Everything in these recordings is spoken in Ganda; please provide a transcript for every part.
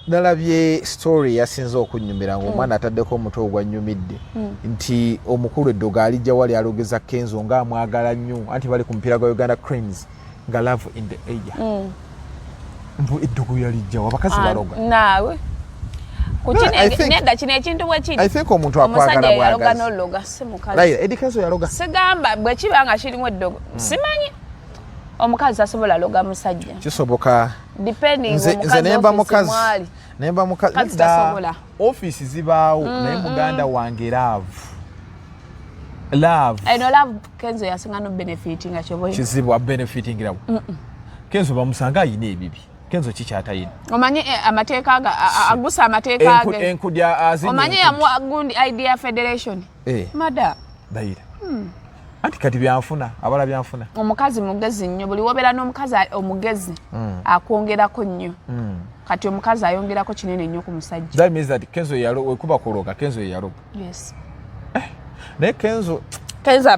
nalabye story yasinze okunyumira ng'omwana ataddeko omutwe ogwannyumidde nti omukulu eddoga alijja wali alogeza Kenzo ng'amwagala nnyo anti bali ku mupiira gwa Uganda Cranes nga love in the air. Mbu eddogo yalijja abakazi baloga naawe nedda kino ekintu bwe kiri I think omuntu akwagala bwagazi nologa si mukazi right Eddie Kenzo yaloga sigamba bwe kiba nga kirimu eddogo simanyi omukazi asobola loga musajja kisoboka depending nze nemba mukazi tasobola office zibaawo naye muganda wange love eno love Kenzo yasinga no benefit nga kyoboye kizibu benefiting rawo Kenzo bamusanga ayina ebibi Kenzo kikyatayina omanyi amateeka agusa amateeka age enkudya azini omanyi gundi idea federation mada bayira anti kati byanfuna abala byanfuna omukazi mugezi nnyo buli wobera n'omukazi omugezi akwongerako nnyo kati omukazi ayongerako kinene nnyo ku musajja that means that Kenzo wekuba kuloga Kenzo yaloga yes ne Kenzo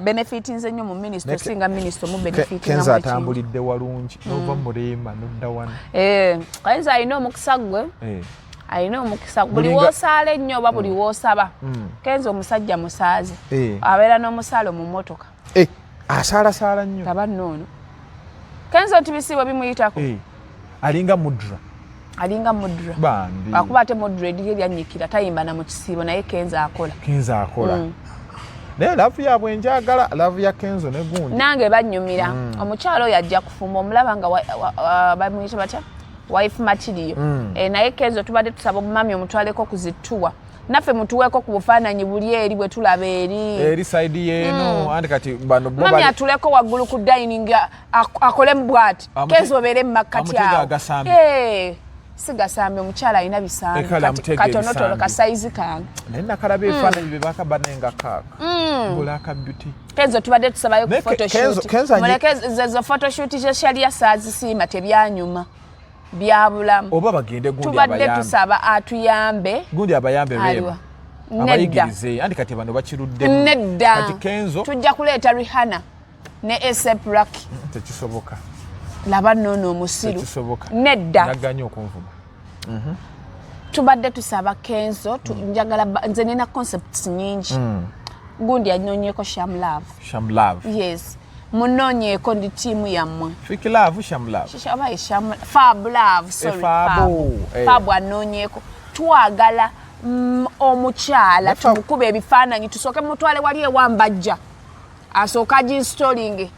benefit nze nnyo mu minister singa minister mu benefit Kenzo atambulidde walungi nova mulema nodda wana Kenzo ayina omukisa gwe ayina omukisa buli wosaala ennyo oba buli woosaba Kenzo omusajja musaazi abeera n'omusaalo mu mmotoka asaalasaala nnyo taba nnoono Kenzo tibisiibwa bimuyitako alinga mudra akuba ate mudra ediri eryanyikira tayimba na mu kisiibo naye Kenzo akola naye laavu yabwe njagala laavu ya Kenzo ne gundi nange bannyumira omukyalo oyo ajja kufumba omulaba nga bamuyita batya wife material naye Kenzo tubadde tusaba omumami omutwaleko kuzittuwa naffe mutuweeko ku bufaananyi buli eri bwe tulaba eri side yeno andi kati bano mami atuleko waggulu ku dining akole mu bwati Kenzo obeere mu makkati awo sigasambe omukyala alina bisambe katonotono ka size kange naye nakalaba ebifaananyi bye bakaba nenga kaaka bulaka beauty Kenzo tubadde tusabayo ku photoshoot muleke photoshoot zeshalia saazisiima tebyanyuma byabulamu oba bagende gundi tubadde tusaba atuyambe gundi abayambe reba abayigirize andi kati bano bakirudde nedda kati Kenzo tujja kuleeta Rihanna ne A$AP Rocky tekisoboka laba nnono omusiru nedda naganye okunvuma tubadde tusaba Kenzo njagala nze nina concepts nyingi gundi anyonyeko Sham Love yes munonyeeko ndi tiimu yammwe Fiki Love Sham Love Fab Love sorry Fab anonyeeko twagala omukyala tumukuba ebifaananyi tusooke mutwale wali ewambajja asooka ginstalling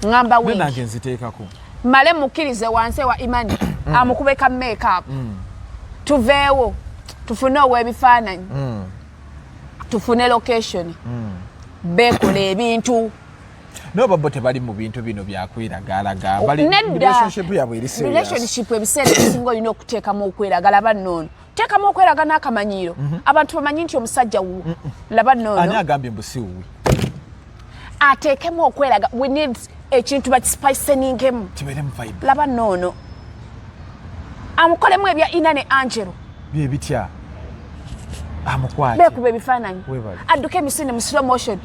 ngamba wingi nange nziteekako male mukkirize wansi wa Imani amukubeka make-up tuveewo tufune ow'ebifaananyi tufune location beekola ebintu nobabo tebali mu bintu bino byakwiragalaga relationship ebiseera ebisinga olina okuteekamu okweragala bannoono teekamu okweraga n'akamanyiiro abantu bamanyi nti omusajja wuwo laba nnoono ani agambye mbusiwuwe ateekemu okweraga we need ekintu bakispiceningemu kibeeremu vibe laba nnoono amukolemu ebya Ina ne Angelo bye bitya amukwate bekuba ebifaananyi adduka emisinde mu slow motion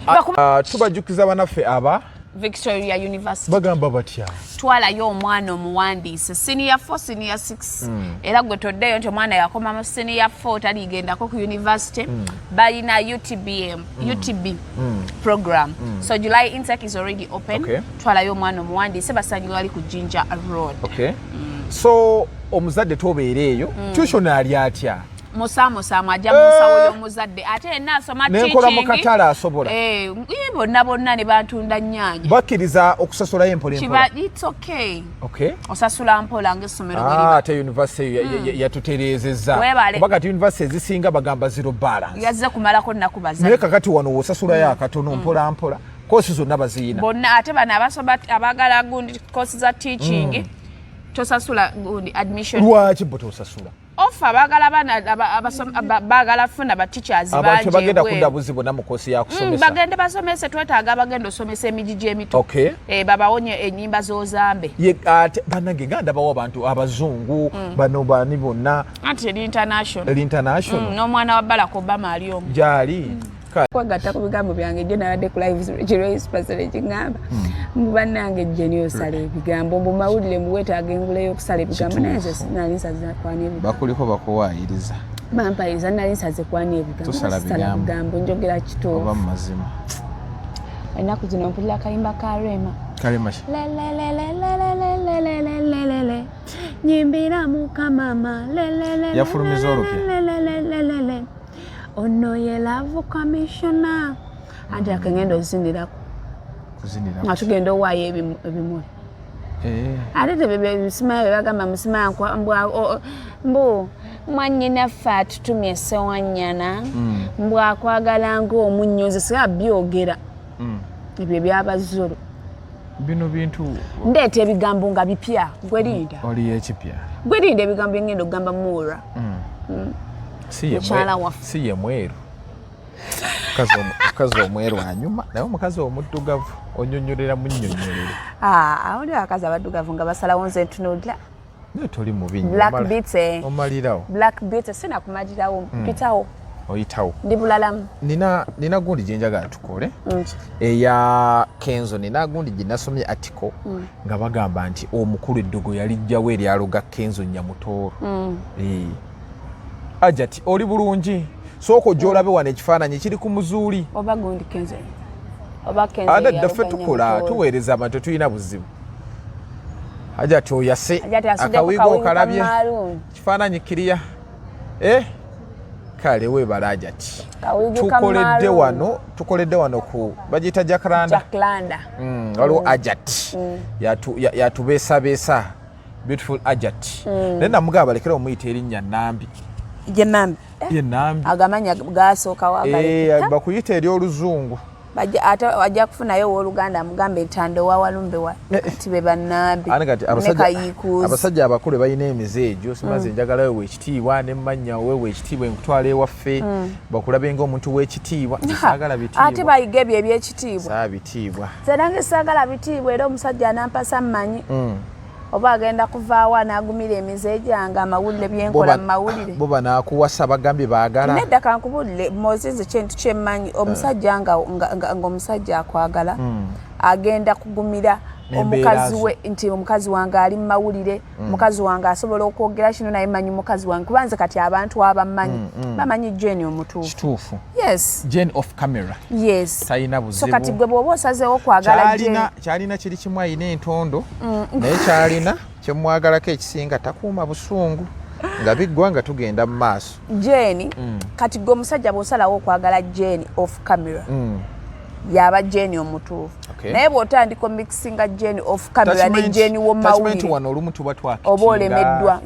tubajjukiza banaffe aba Victoria University bagamba batya twalayo omwana omuwandiise senior 4 senior 6 era gwe toddeyo nti omwana yakoma mu senior 4 taligendako ku university balina UTB program so July intake is already open twalayo omwana omuwandiise basangibwa bali ku Jinja Road so omuzadde tobeera eyo tuition ali atya musamu ajja musawo y'omuzadde ate nasoma teaching nenkola mu katale asobola bonna ne bantunda nnyaanya bakkiriza okusasulayo empola it's okay osasula mpola ng'essomero ate university yatutereezezza kuba kati university ezisinga bagamba zero balance yazze kumalako nnaku bazadde naye kakati wano wosasulayo akatono mpola koosi zonna baziyina bonna ate bano abasoma abagala gundi koosi za teaching tosasula gundi admission lwaki bo tosasula ofa bagala bana bagala funa ba teachers abantu bagenda kudabuzi bonna mu kosi ya kusomesa bagende basomese twetaaga bagenda osomesa emijiji emito babawonye ennyimba z'ozambe ate banange ganda bawo abantu abazungu bano bani bonna anti international international n'omwana wa Barack Obama ali omu jali kwagatta ku bigambo byange jjo nabadde ku live kiroispasere kingamba mubannange jjeni osala ebigambo mbu mawulire muwetaaga engula y'okusala ebigambo naye nze nali nsaze kwani ebigambo bakuliko bakuwaayiriza bampayiriza nali nsaze kwani ebigambo tosala bigambo njogera kitoofu oba mu mazima ennaku zino mpulira akayimba ka Rema kalimaki nyimbira mukamama yafulumiza olupya ono ye love commissioner anti akengenda ozindirako nga tugenda owaayo ebimuli ate tebisimayo bebagamba musimayo mbu mwannyinaffe atutumye sewanyana mbu akwagala ng'omunnyozi siga byogera ebyo ebyabazulu bino bintu ndeeta ebigambo nga bipya gwerinda oliyo ekipya gwerinda ebigambo byengenda okugamba muura si ye mweru mukazi omweru anyuma naye omukazi omuddugavu onyonyolera munnyonyolere awuli abakazi abaddugavu nga basalawo nze ntunulira naye toli mubi omalirawo black beat sinakumalirawo mpitawo oyitawo ndi bulalamu nina gundi gyenjagala tukole eya Kenzo nina gundi gyenasomye atiko nga bagamba nti omukulu eddogo yalijjawo eryaloga Kenzo Nyamutooro ajati oli bulungi sooka ojja olabe wano ekifaananyi kiri ku muzuuli oba gundi Kenzo oba Kenzo ada ddaffe tukola tuweereza abantu tetulina buzibu ajati oyase akawigo okalabye kifaananyi kiriya kale weebala ajati tukoledde wano ku bagiyita Jacklanda waliwo ajati yatubeesabeesa beautiful ajati naye namugamba balekera omuyita erinnya Nambi ye Nambi agamanya gasooka bakuyita ery'oluzungu ate wajja kufunayo owooluganda amugambe entando wa walumbe wa kati be bannambi abasajja abakulu balina emize egyo simaze njagalayo weekitiibwa nemanya wewe ekitiibwa enkutwala ewaffe bakulabe ng'omuntu w'ekitiibwa saagala bitiibwa ate bayiga ebyo ebyekitiibwa saabitiibwa nze nange saagala bitiibwa era omusajja anampasa mmanyi oba agenda kuvaawo anaagumira emize gyange amawulire byenkola mu mawulire bo banaakuwasa bagambye baagala nedda kankubulire mozinze kintu kyemmanyi omusajja ng'omusajja akwagala agenda kugumira omukazi we nti omukazi wange ali mu mawulire mukazi wange asobola okwogera kino naye manyi mukazi wange kuba nze kati abantu abammanyi bamanyi Jane omutuufu kituufu yes Jane of camera yes talina buzibu so kati gwe bw'oba osazeewo kwagala kyalina kiri kimu ayina entondo naye kyalina kyemwagalako ekisinga takuuma busungu nga biggwa nga tugenda mu maaso Jane kati gwe omusajja bw'osalawo okwagala Jane of camera yaba Jane omutuufu naye bw'otandika omikisinga Jane of camera ne Jane w'omawulire wano olumu tuba twakikinga oba olemeddwa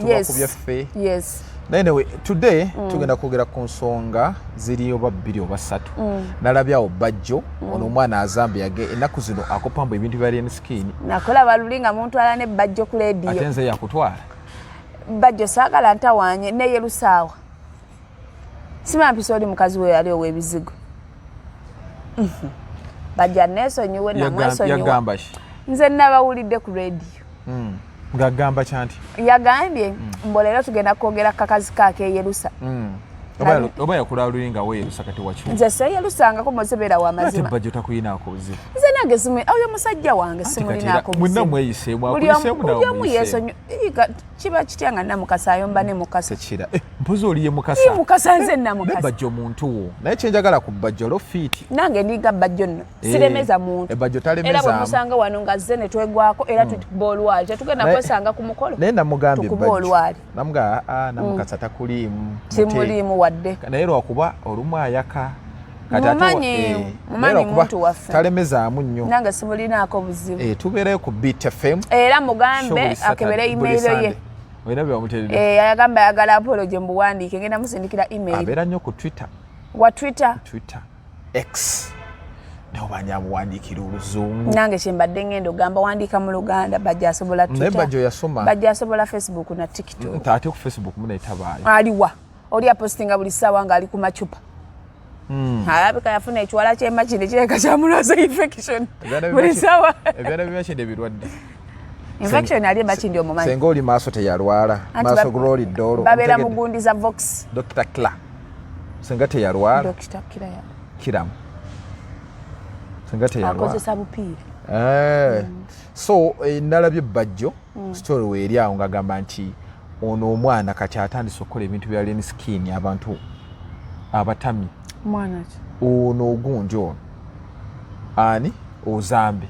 yes anyway today tugenda kwogera ku nsonga ziri oba 2 oba 3 nalabyawo Bajjo ono omwana azambye ennaku zino akopamba ebintu bya Ren Skin nakola baluli nga muntu ala ne Bajjo ku leediyo ate nze yakutwala Bajjo saagala ntawanye ne Yerusawa simampisa oli mukazi we yali ow'ebizigo Bajja neesonyiwe namwesonyiwa yagamba ki nze nabawulidde ku leediyo ng'agamba kyanti yagambye mbolero tugenda kwogera kakazi kaake Yerusa oba yakulaaluli nga weerusa kati wakyo nze seyelusangako mozebera w'amazima Bajjo takuyinaako buzibu nze nange oyo musajja wange simulinaako mwenna mweyiseemu buli omu yeesonyi kiba kitya nga namukasa ayomba ne mukasa tekira mpozi oliye mukasa mukasa nze namukasa Bajjo muntu wo naye kyenjagala ku Bajjo lo fiiti nange ndiga Bajjo nno siremeza muntu Bajjo talemezaamu era bwe musanga wano nga zze ne twegwako era tukuba olwali tetugenda kwesanga ku mukolo naye namugambye tukuba olwali namugamba namukasa takuliimu simuliimu wadde naye lwakuba olumu ayaka mumanyi muntu waffe talemezaamu nnyo nange simulinaako buzibu tubeereyo ku Beat FM era mugambe akebere emailo ye olina byewamuteredde yagamba ayagala apology mbuwandiike ngenda musindikira email abeera nnyo ku Twitter X nawe banyamuwandiikira oluzungu nange kyembadde ngenda ogamba wandiika mu Luganda Bajjo asobola naye Bajjo yasoma Bajjo asobola Facebook na TikTok ate ku Facebook muna etabaayo aliwa oli apostinga buli ssaawa nga ali ku macupa alabika yafuna ekiwala ky'emakindi kireka kyamulaza infection buli ssaawa ebyana byemakindi ebirwadde infection ali emakindi omumanyi senga oli maaso teyalwala maaso guloli ddolo babeera mugundi za Vox Dr. Kla senga teyalwala Dr. Kla kiramu singa teyalwa akozesa bupiira so nalabye bajjo story weeri awo ng'agamba nti ono omwana kati atandise okukola ebintu bya Len Skin abantu abatami mwana ki ono ogundi ono ani Ozambe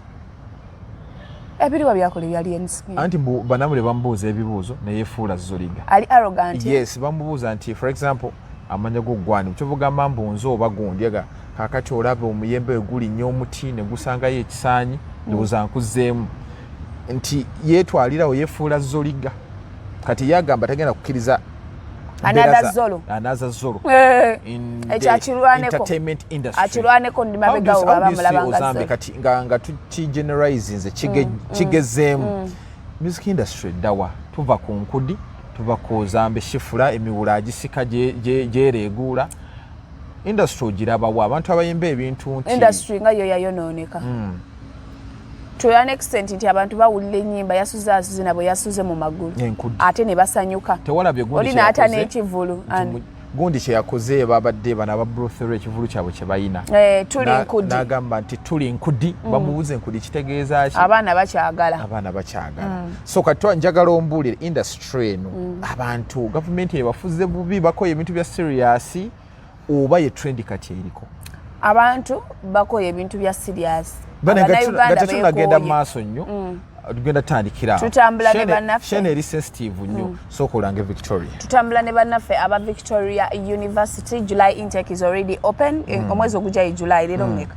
ebiriwa byakola bya Len Skin anti banamule bamubuuza ebibuuzo neyefuula Zoliga ali arrogant yes bamubuuza nti for example amanya gogwani kyovugamba mbunzo oba gundi aga kakati olabe omuyembe guli nnyo omuti ne gusangayo ekisaanyi ndowooza nkuzeemu nti yeetwalirawo yefuula Zoliga kati yagamba tagenda kukkiriza anaza zolo in the entertainment industry akirwaneko ndi mabegawo bamulabanga kati nga tukigeneralizinze kigezeemu music industry ddawa tuva ku nkudi tuva ku Ozambe shifula emiwula agisika gyereeguula industry ogirabawo abantu abayimba ebintu nti industry nga yo yayonooneka to an extent nti abantu bawulira ennyimba yasuze nabo yasuze mu magulu ate ne basanyuka tewalabye gundi olina ata n'ekivulu gundi kye yakoze babadde bana ba brothero ekivulu kyabwe kye bayina tuli nkudi n'agamba nti tuli nkudi bamubuze nkudi kitegeeza ki abaana bakyagala so kati njagala ombuulire industry eno abantu gavumenti ebafuze bubi bakoye ebintu bya serious oba ye trend kati eriko abantu bakoye ebintu bya serious tunagenda mu maaso nnyo tugenda tutandikira tutambula ne bannaffe Shane eri sensitive nnyo sooka olange Victoria tutambula ne bannaffe aba Victoria University July intake is already open omwezi ogujja July leero mmeka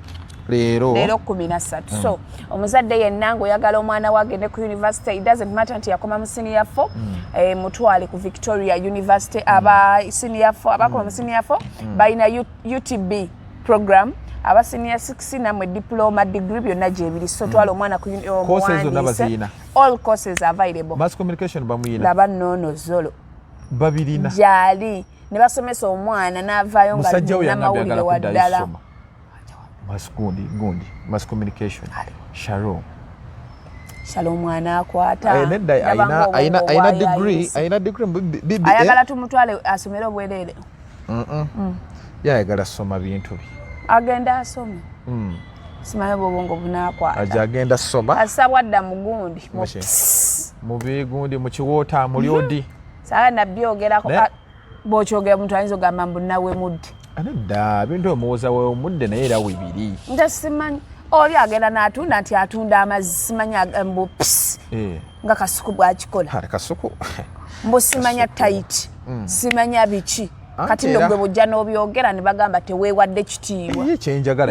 leero 13 so omuzadde yenna ng'oyagala omwana we agende ku university it doesn't matter nti yakoma mu senior 4 mutwale ku Victoria University aba senior 4 abakoma mu senior 4 bayina UTB program aba senior 6 namwe diploma degree byonna gyebiri so twala omwana ku all courses available mass communication bamuyina laba nnono zolo babirina gyali ne basomesa omwana n'avaayo nga namawulire waddala mass communication Sharo omwana akwata ayina degree ayagala tumutwale asomere obwereere yayagala soma bintu bye agenda asome simanyi bwobwongo bunakwata aja agenda soma asabwa dda mugundi mu bigundi mu kiwoota mulyodi sawa nabyogerako bw'okyogera omuntu ayinza ogamba mbu nawe mudde anedda bintu omuwoza we omudde naye era webiri nte simanyi oli agenda n'atunda nti atunda amazzi simanyi mbu nga kasuku bwakikola kasuku mbu simanya tayiti simanya biki kati nno gwe bujja n'obyogera ne bagamba teweewadde kitiibwa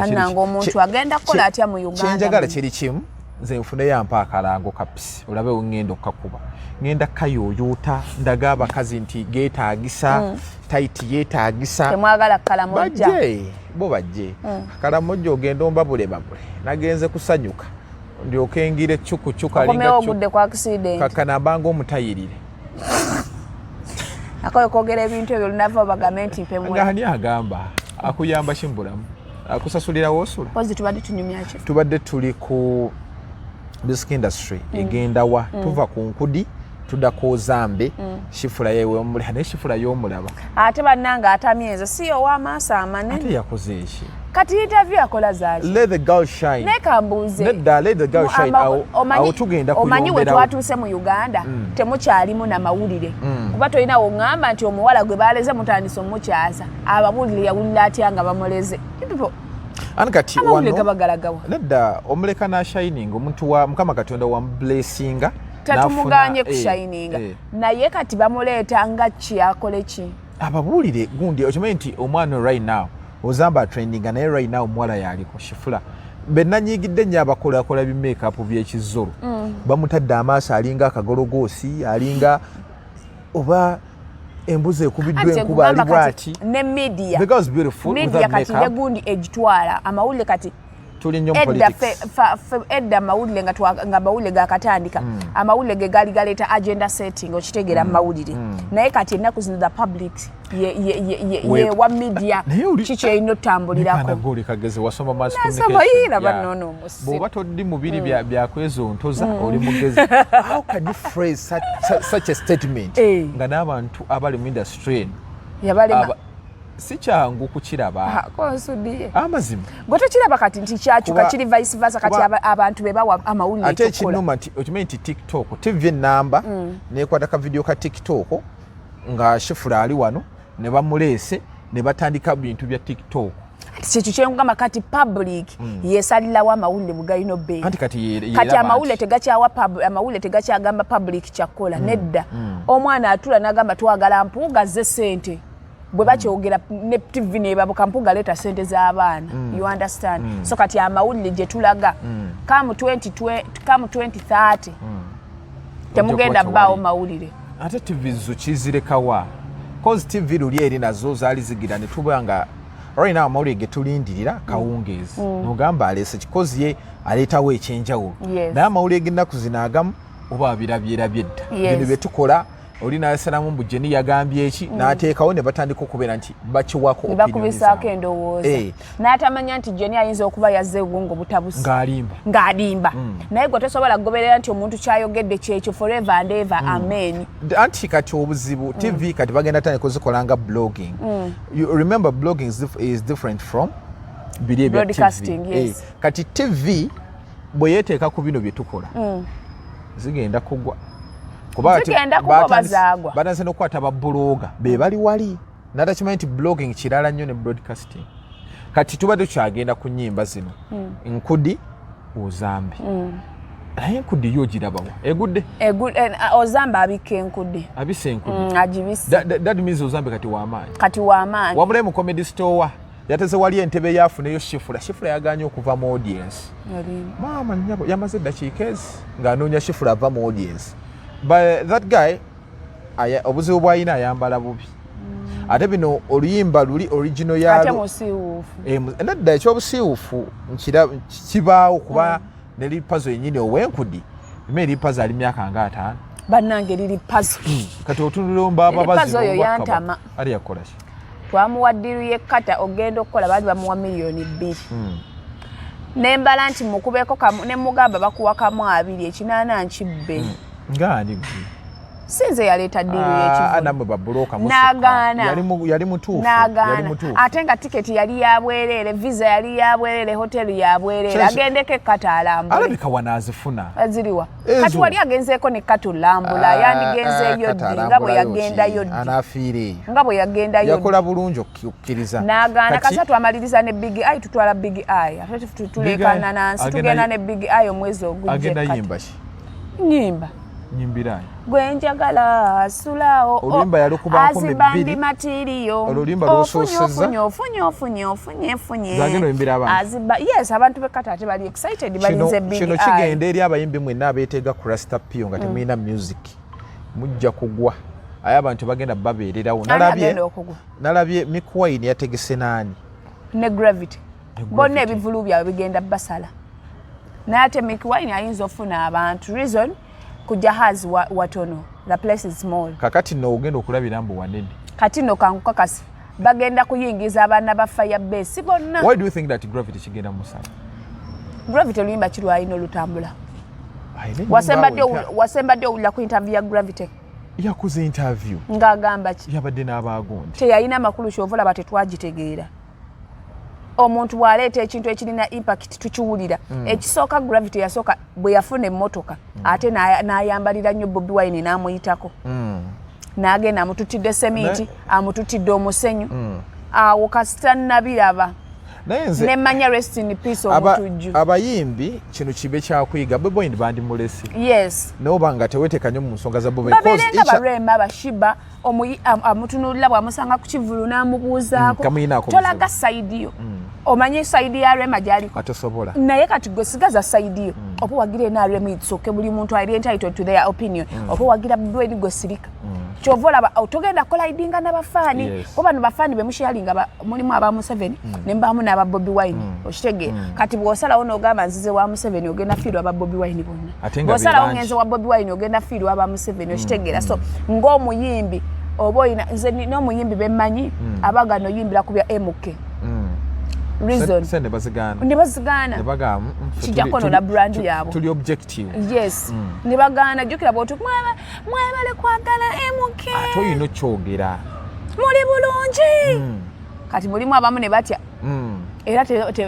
nanga omuntu agenda kukola atya mu Uganda kyenjagala kiri kimu nze nfuneyo ampa akalango kapisi olabe ngenda okukakuba ngenda kayooyoota ndaga abakazi nti geetaagisa tayiti yeetaagisa temwagala kalamojja bo bajje kalamojja ogenda ombabule babule nagenze kusanyuka ndyoke ngira ecukucuku ogudde ku accident kakanabanga omutayirire akoye kwogera ebintu ebyo lunava bagambe nti ngani agamba akuyamba kimbulamu akusasulira wosula pozi tubadde tunyumya ki tubadde tuli ku music industry egenda wa tuva ku nkudi tudda ku Ozambe shifula yewe omulya ne shifula y'omulaba ate bannanga atamyeza si ow'amaaso amanene ate yakoze eki kati interview akola zaaki let the girl shine nekambuuze nedda let the girl shine awo tugenda kuyomberawo omanyi we twatuuse mu Uganda temukyalimu na mawulire kuba tolina wongamba nti omuwala gwe baleze mutandise omukyaza abawulire yawulira atya nga bamuleze kati wano nedda omuleka na shining omuntu wa Mukama Katonda wa blessinga tatumuganye ku shininga naye kati bamuleeta nga kyakole ki ababuulire gundi okimanyi nti omwana right now Ozamba trending naye right now omuwala yaliko shifula bennanyiigidde nnyo abakolakola bi-makeup by'ekizolo bamutadde amaaso alinga akagologoosi alinga oba embuzi ekubiddwa enkuba ali bwati ne media kati ne gundi egitwala amawulire kati tuli nnyo politics edda amawulire nga amawulire gakatandika amawulire ge gali galeeta agenda setting okitegeera amawulire naye kati ennaku zino the public ye wa media kiki erina otambulirako kageze wasoma mass communication banono bw'oba toddi mubiri byakwezontoza oli mugezi how can you phrase such a statement nga n'abantu abali mu industry yabalema si kyangu kukiraba konsudiye amazima gwe tokiraba kati nti kyakyuka kiri vice versa kati abantu be bawa amawulire ate ekinuma nti okimanyi nti TikTok TV enamba nekwata ka video ka TikTok nga Shifura ali wano ne bamuleese ne batandika bintu bya TikTok kyekyo kyengamba kati public yesalirawo amawulire bugayino be kati amawulire tegakyagamba public kyakola nedda omwana atula n'agamba twagala mpuuga ze ssente bwe bakyogera ne TV nebabuka mpuuga leeta ssente z'abaana you understand so kati amawulire gye tulaga kamu 2030 temugenda bbaawo mawulire ate TV zo kizirekawa cause TV luli eri nazo zaali zigira ne tuba nga right now amawulire ge tulindirira kawungeezi nogamba alese kikozi ye aleetawo ekyenjawulo naye amawulire g'ennaku zino agamu oba abirabyerabye dda bino bye tukola oli n'ayasalamu mbu Jenny yagambye eki n'ateekawo ne batandika okubeera nti bakiwako bakubisaako endowooza n'atamanya nti Jenny ayinza okuba yazze obwongo butabusi ng'alimba naye gwe tosobola kugoberera nti omuntu kyayogedde kyekyo forever and ever amen anti kati obuzibu TV kati bagenda tandika kuzikola nga blogging you remember blogging is different from broadcasting yes kati TV bwe yeteeka ku bino bye tukola zigenda kugwa batandise n'okukwata babbulooga be bali wali natakimanyi nti blogging kirala nnyo ne broadcasting kati tuba tukyagenda ku nnyimba zino nkudi ozambe naye enkudi yo ogirabawa egudde ozambe abika enkudi abise enkudi agibise that means ozambe kati wamaanyi wabulaye mu comedy store yateze wali entebe yafuneyo Shifura yaganye okuva mu audience maama nnyabo yamaze eddakiika ezi ng'anoonya Shifura ava mu audience but that guy obuzibu bw'alina ayambala bubi ate bino oluyimba luli original yalo nedda ekyobusiiwuufu kibaawo kuba ne lipazo yennyini ow'enkudi ime lipazo ali myaka nga 5 bannange liri pazo kati otunulira mbababazi oyo yantama ali yakola ki twamuwa ddiru yekkata ogenda okukola baali bamuwa $2 million nembala nti mukubeeko ne mugamba bakuwa kamu 2 ekinaana nkibbe ngani sinze yaleeta ddiru y'ekivuno namwe babulooka n'agaana yali mutuufu ate nga tiketi yali yabwerere visa yali yabwerere hoteli yabwerere agendeko ekkata alambula alabika wanaazifuna aziriwa kati wali agenzeeko nekkata olambula yandigenzeeyo ddi nga bwe yagendayo ddi anaafiire nga bwe yagendayo yakola bulungi okukkiriza n'agaana kasatu amaliriza ne Big Eye tutwala Big Eye ate tuleekana nansi tugenda ne Big Eye omwezi ogujja agenda yimba ki nyimba nyimbirayo gwenjagala asulawo oluyimba yalukuba 12 matiriyo oluyimba lwosooseza ofunye zagenda oyimbira abantu yes abantu bekata ate bali excited balinze Big Eye kino kigenda eri abayimbi mwenna abeetega ku Rasta Pio nga temulina music mujja kugwa aye abantu bagenda babeererawo nalabye Mick Wine yategese naani ne Gravity bonna ebivulu byabwe bigenda basala naye ate Mick Wine ayinza ofuna abantu reason kujahazi watono the place is small kakati no ogenda okulabira mbu wanene kati no kankukakasi bagenda kuyingiza abaana ba Firebase bonna why do you think that Gravity kigenda musala Gravity oluyimba kirwalina olutambula wasembadde owulira ku interview ya Gravity yakuze interview ng'agamba ki yabadde n'abaagundi teyalina makulu kyova laba tetwagitegeera omuntu bw'aleeta ekintu ekirina impact tukiwulira ekisooka Gravity yasooka bwe yafuna emmotoka ate n'ayambalira nnyo Bobi Wine n'amuyitako n'agenda amututidde semiti amututidde omusenyu awo kasita nabiraba nemanya rest in peace omutujju abayimbi kino kibe kyakuyiga Bobi Wine bandimulesi yes noba nga teweteeka nnyo mu nsonga za Bobi babeerenga barema abashiba amutunulira bw'amusanga ku kivulu n'amubuuzaako tolaga saidi yo omanye saidi ya Rema gy'aliko atosobola naye kati gwe sigaza saidi yo oba wagira na Rema itsoke buli muntu ali entitled to their opinion oba wagira Bobi Wine gwe sirika kyova olaba togenda kolaidinga n'abafaani kuba bano bafaani bemushalinga mulimu aba Museveni ne mbamu n'aba Bobi Wine okitegeera kati bw'osalawo n'ogamba nzize wa Museveni ogenda fiirwa aba Bobi Wine bonna bw'osalawo ngenze wa Bobi Wine ogenda fiirwa aba Museveni okitegeera so ng'omuyimbi oba oyina nze n'omuyimbi bemmanyi abagano oyimbira ku bya MK reason ne bazigana kijja konola brand yaabo tuli objective yes ne bagana jukira bwotu mwebale kwagala MK ate oyina kyogera muli bulungi kati mulimu abamu ne batya era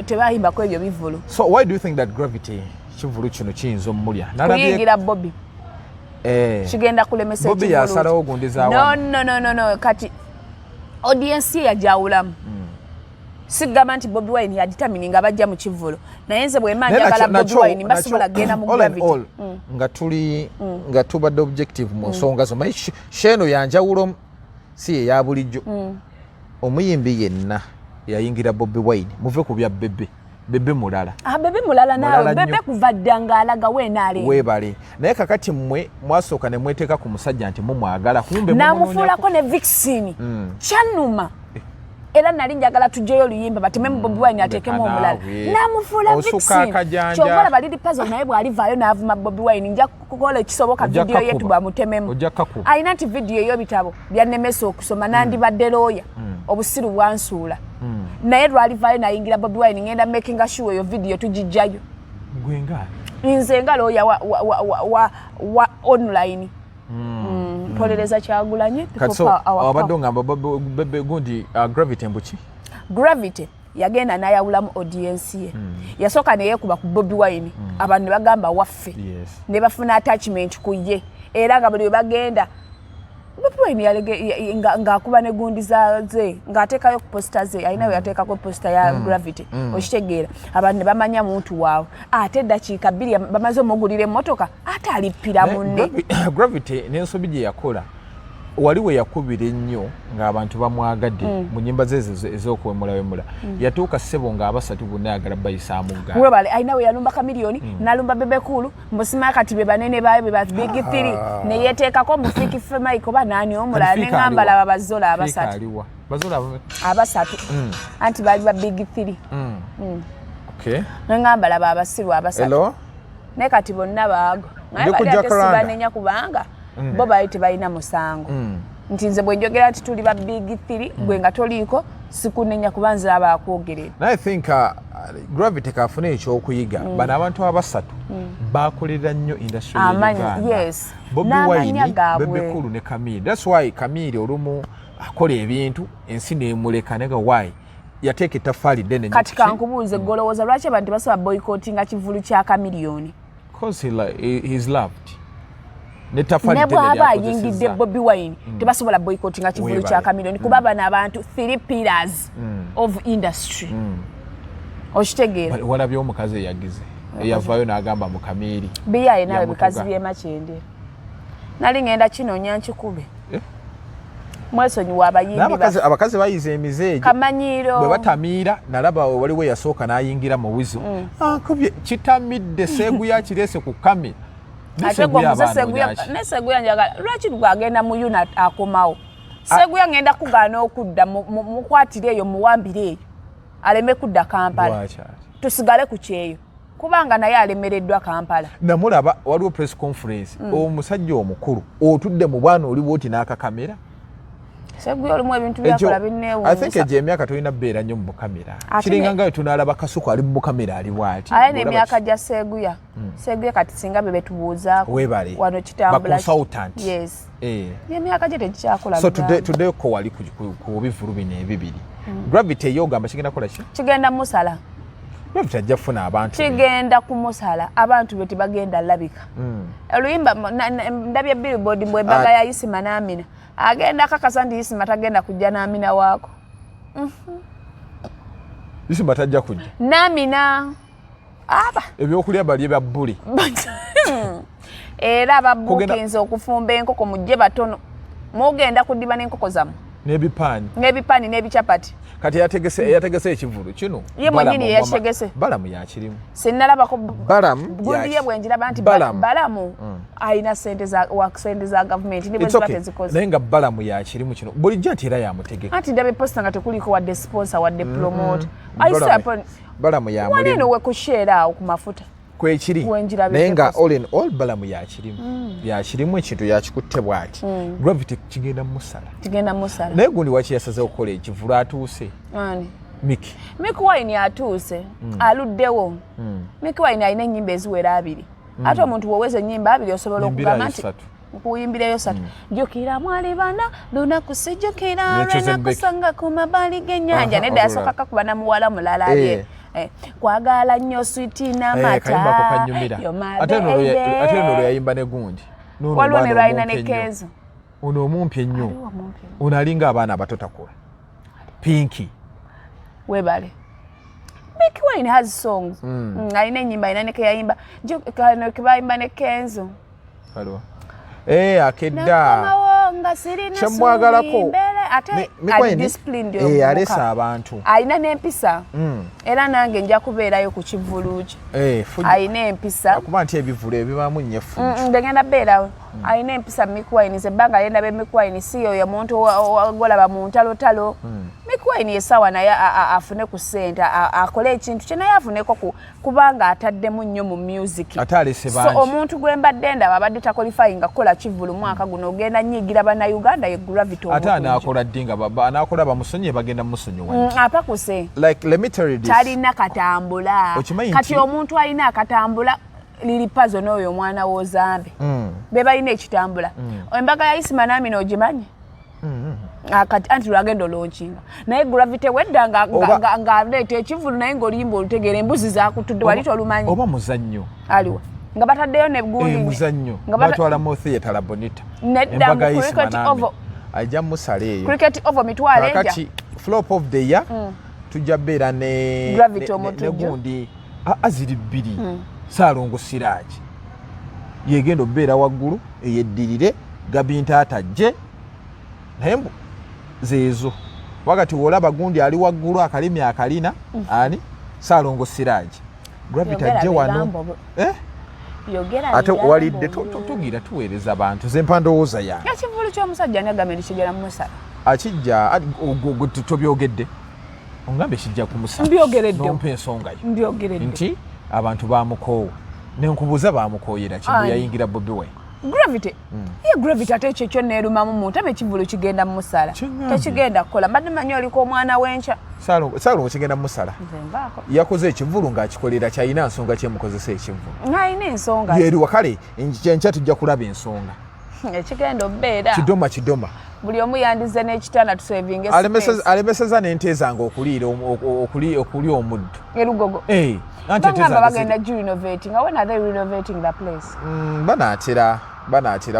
tebayimbako ebyo bivulu. So why do you think that Gravity kivulu kino kiyinza omulya kuyingira Bobby kigenda kulemesa ekivulu Bobby yasalawo ogundiza no kati audience ye yajawulamu sigamba nti Bobi Wine yadetermine nga bajja mu kivulu naye nze bwe manjagala Bobi Wine basobola genda mu Gravity nga tubadde objective mu nsonga zo mayi sheno yanjawulo si eya bulijjo omuyimbi yenna yayingira Bobi Wine muve ku bya bebe mulala bebe mulala nawe bebe kuva ddanga alaga wenaale webale naye kakati mmwe mwasooka ne mweteeka ku musajja nti mumwagala kumbe namufuulako ne Vixen kyanuma era nali njagala tujjeyo oluyimba batememu Bobi Wine ateekemu omulala namufuula Vixen kyobola balidi puzzle naye bw'alivaayo n'avuma Bobi Wine nja kukola ekisoboka vidiyo yetu bwamutememu alina nti vidiyo ey'ebitabo byannemesa okusoma nandibadde looya obusiru bwansuula naye lwalivaayo nayingira Bobi Wine ngenda making sure eyo vidiyo tugijjayo nze nga looya wa online mpoleleza Kyagulanyi abadde ogamba bebe gundi Gravity mbuki Gravity yagenda n'ayawulamu audience ye yasooka neyeekuba ku Bobi Wine abantu ne bagamba waffe ne bafuna attachment ku ye era nga buli we bagenda Bobi Wine ng'akuba ne gundi ze ng'ateekayo ku posta ze alina we yateekako posta ya Gravity okitegeera abantu ne bamanya muntu waabwe ate eddakiika 2 bamaze omugulira emmotoka ate alippira munne Gravity n'ensobi gye yakola wali we yakubira ennyo ng'abantu bamwagadde mu nnyimba ze ez'okuwemulawemula yatuuka ssebo ng'abasatu bonna ayagala bayisaamu ggala webale alina we yalumba Kamiliyoni n'alumba Bebe Cool mbusima kati be banene baayo be ba Big 3 ne yeteekako Mufiki Femaiko ba naani omulala ne ngamba laba bazola abasatu abasatu anti bali ba Big 3 okay ne ngamba laba abasiru abasatu ne kati bonna baago naye bali ate sibanenya kubanga bo bali tebalina musango nti nze bwe njogera nti tuli ba Big 3 gwe nga toliiko sikunenya kubanza abakwogerera. I think Gravity kafuna ekyokuyiga bano abantu abasatu bakolera nnyo industry ya Uganda. Bobi Wine, Bebe Cool ne Camille. That's why Camille olumu akola ebintu ensi neemuleka nega why yateeka ettaffaali ddene kati kankubuuze golowooza lwaki abantu basaba boycottinga kivulu kya Kamiliyoni because he's loved ne bw'aba ayingidde Bobi Wine tebasobola boycottinga kivulu kya Kamiliyoni kuba bano abantu 3 pillars of industry okitegeera walabye omukazi eyagize eyavaayo n'agamba mu Kamiri biyaye nawe bikazi by'emakyendera nali ngenda kinoonya nkikube mwesonyiwa abayimbi abakazi bayize emizeejo Kamanyiro bwe batamiira nalaba waliwo yasooka n'ayingira mu wizo kubye kitamidde Seguya kirese ku Kamiri Seguya njagala lwaki lwagenda mu unit akomawo Seguya ngenda kugaana okudda mukwatire eyo muwambire eyo aleme kudda Kampala tusigale ku kyeyo kubanga naye alemereddwa Kampala namulaba waliwo press conference omusajja omukulu otudde mu bwana oli bwoti n'akakamera Seguya olimu ebintu byakola binneewuunyisa. I think ejo emyaka tolina bbeera nnyo mu kamera kiringa nga tunaalaba Kasuku ali mu kamera ali bwati aye n'emyaka gya Seguya Seguya kati singa be betubuuzaako wano kitambula consultant emyaka gye tegikyakola so today ko wali ku bivulu bino ebibiri Gravity eyogamba kigenda kola ki kigenda musala Gravity ajja kufuna abantu kigenda kumusala abantu be tebagenda labika oluyimba ndabye Billboard mbwembaga ya Isima n'Amina agenda kakasa ndi Isima tagenda kujja n'Amina waako Isima tajja kujja n'Amina aba ebyokulya bali bya bbuli era ababukinze okufumba enkoko mujje batono mugenda kudiba n'enkoko zamu n'ebipaani n'ebichapati kati yategese ekivulu kino ye mwenyini yategese balamu yakirimu sinnalabako gundi ye bwenjiraba nti balamu alina sente za gavumenti ne bwe batezikoze naye nga balamu yakirimu kino bulijjo ati era yamutegeka anti ndabe posta nga tekuliko wadde sponsor wadde promote balamu yamulimu waneno we kushare awo ku mafuta kwekiri naye nga all in all balamu yakirimu ekintu yakikutte bwati Gravity kigenda musala naye gundi waki yasaze okukola ekivulu atuuse Miki Wine atuuse aluddewo Miki Wine alina ennyimba eziwera 2 ate omuntu woweza ennyimba 2 osobola okugamba nti nkuyimbireyo satu jjukira mwali bana lunaku sijjukira lwenakusanga ku mabbali g'ennyanja nedda yasooka kakuba na muwala mulala bye kwagala nnyo switi n'amata ate nolwo yayimba ne gundi waliwo ne lwalina ne Kenzo ono omumpi ennyo ono alinga abaana abato takola Pinky webale Mickey Wine has songs alina ennyimba alina ne keyayimba kebayimba ne Kenzo akedda kyemwagalako alesa abantu alina n'empisa era nange nja kubeerayo ku kivulu kye alina empisa kuba nti ebivulu ebibaamu nnyefu ndegenda beerawo alina empisa Mickey Wine ebbanga lyenda be Mickey Wine si oyo muntu golaba mu ntalotalo Mickey Wine yesawa naye afune ku ssente akole ekintu kye naye afuneko kubanga ataddemu nnyo mu music so omuntu gwe mbadde ndaba abadde takolifayinga kukola kivulu mwaka guno ogenda nnyigira bannayuganda ye Gravity ate anaakola ddi nga anaakola bamusonyiye bagenda musonyiwa apakuse talina katambula kati omuntu alina akatambula lilipazo n'oyo omwana w'ozambe be balina ekitambula embaga ya Isima nami n'ogimanyi kati anti lwagenda olonkinga naye Gravity wedda ng'aleeta ekivulu naye ng'oluyimba olutegeera embuzi zakutudde wali tolumanyi oba muzannyo aliwa nga bataddeyo ne gundi muzannyo batwala mu theatre la Bonita nedda mu cricket oval ajja musala eyo cricket oval mitwalo enja kati flop of the year tujja beera ne gundi aziri bbiri Saalongo Siraaji yegenda obeera waggulu eyeddirire Gabinta atajje naye zeezo wakati wolaba gundi ali waggulu akalimi akalina ani Saalongo Siraaji Gravity ajje wano ate walidde tugira tuweereza abantu ze mpandowooza yange ekivulu ky'omusajja n'agamba kigera mu musala akijja tobyogedde ongambe kijja ku musala nompa ensonga yo nti abantu bamukoowa nenkubuuza bamukooyera kibu yayingira Bobi Wine Gravity Gravity ate ekyo neerumamu muntu ame ekivulu kigenda mu musala tekigenda kukola mbadde manyi oliko omwana w'enkya Saalongo kigenda mu musala yakoze ekivulu ng'akikolera kyalina nsonga kyemukozesa ekivulu alina ensonga yeri wakale enkya tujja kulaba ensonga ekigenda obeera kidoma buli omu yandize n'ekitanda tusevinga alemeseza n'ente zange okuliira okulya omuddo erugogo bangamba bagenda renovating when are they renovating the place banaatera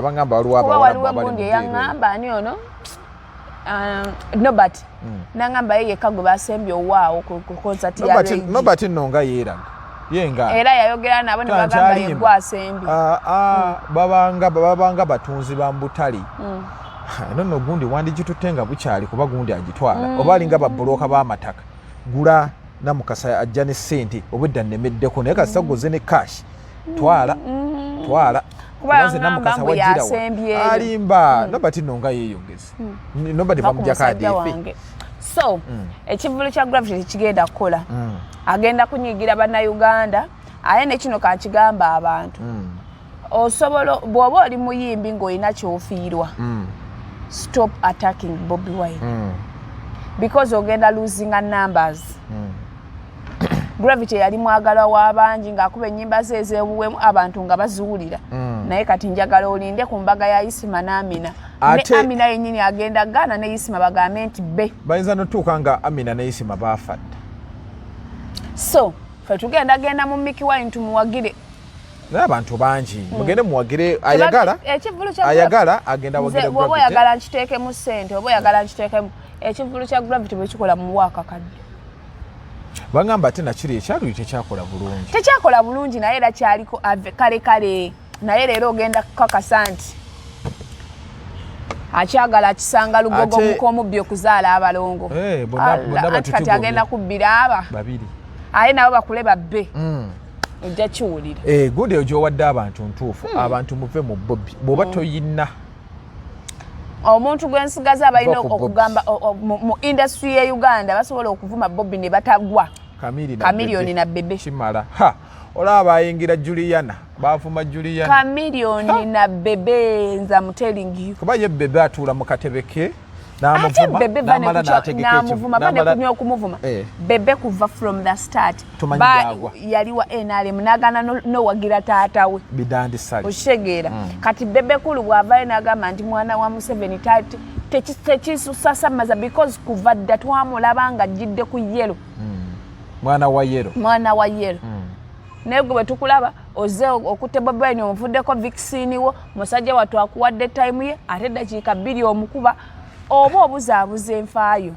bangamba waliwo gundi eyaŋŋamba ani ono Nobert n'aŋŋamba ye yekka gwe basembye owaawo ku concert ya Nobert nno nga yeeraga yenga era yayogera nabo ne bagamba ye gwasembye babanga batunzi ba mbutali nonno gundi wandigitutte nga bukyali kuba gundi agitwala oba alinga babbulooka b'amataka gula namukasa ajja ne ssente obwedda nnemeddeko naye kasita goze ne cash twala kubanze namukasa wajjirawo alimba nobati nno nga yeeyongeza nobati bamujjako adeefe so ekivulu kya Gravity kigenda kukola agenda kunyigira bannayuganda aye nekino kakigamba abantu osobola bw'oba oli muyimbi ng'olina kyofiirwa stop attacking Bobi Wine because ogenda losing numbers Gravity yali mwagala w'abangi ng'akuba ennyimba ze ez'ebuwemu abantu nga baziwulira naye kati njagala olinde ku mbaga ya Isima n'Amina ne Amina yennyini agenda gaana ne Isima bagambe nti be bayinza n'otuuka nga Amina ne Isima baafadde so fe tugenda mu Mickey Wine tumuwagire naye abantu bangi mugende muwagire ayagala agenda wagire oba oyagala nkiteekemu ssente oba oyagala nkiteekemu ekivulu kya Gravity bwe kikola mu waaka kadde bagamba ate nakiri ekyaluli tekyakola bulungi naye era kyaliko kale naye leero ogenda kukakasa nti akyagala akisanga lugogo mukomubbi okuzaala abalongo kati agenda kubbira aba babiri aye nabo bakule babbe ojja kiwulira gundi eyo gy'owadde abantu ntuufu abantu muve mu Bobi bw'oba toyina omuntu gwensigaze abalina okugamba mu industry ye Uganda basobola okuvuma Bobi ne batagwa Chameleone na Bebe kimala olaba ayingira Juliana bavuma Juliana Chameleone na Bebe nza I'm telling you kuba ye Bebe atuula mu katebe ke n'amuvuma n'amuvuma bane kunywa okumuvuma bebe kuva from the start yaliwa NRM n'agana n'owagira taata we bidandisali oshegeera kati bebe kulu bw'avayo n'agamba nti mwana wa Museveni tekisusasamaza because kuva dda twamulaba nga ajjidde ku yero mwana wa yero naye gwe tukulaba oze okutte Bobi Wine omuvuddeko vaccine wo musajja wattu akuwadde time ye ate dakiika 2 omukuba oba obuzaabuza enfaayo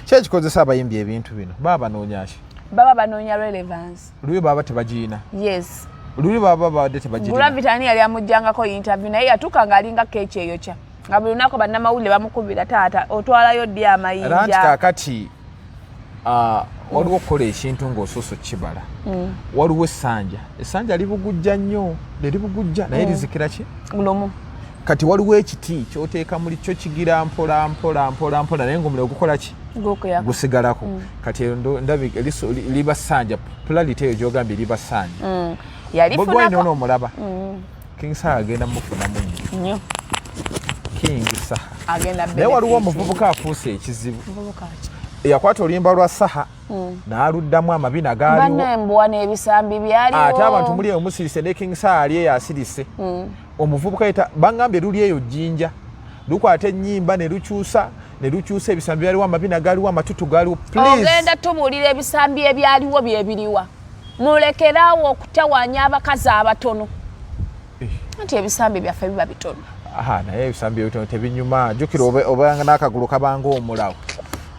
kyekikozesa abayimbi ebintu bino baba banoonyaki baba banoonya relevance luli baba tebagiina yes luli baba babadde tebagirina Gravitani yali amujjangako interview naye yatuuka ng'alinga keeki eyokya nga buli lunaku bannamawulire bamukubira taata otwalayo ddi amayinja era nti kaakati waliwo okukola ekintu ng'osuusa kibala waliwo essanja libugujja nnyo neribugujja naye lizikira ki lumu kati waliwo ekiti kyoteeka muli kyo kigira mpola naye ng'omuliro gukola ki gusigalako kati ndabi liba ssanja popularity eyo gyogambye liba ssanja Bobi Wine ono omulaba King Saha agenda mufunamu nnyo King Saha naye waliwo omuvubuka afuuse ekizibu yakwata oluyimba lwa Saha n'aluddamu amabina gaaliwo banembwa n'ebisambi byaliwo ate abantu muli eyo musirise ne King Saha ali eyo asirise omuvubuka yita bangambye luli eyo jjinja lukwata ennyimba ne lukyusa ebisambi byaliwo amabina gaaliwo amatutu gaaliwo ogenda tubuulira ebisambi ebyaliwo byebiriwa mulekerawo okutawaanya abakazi abatono anti ebisambi byaffe biba bitono naye ebisambi ebitono tebinyuma jjukira obanga n'akagulu kabanga omulawo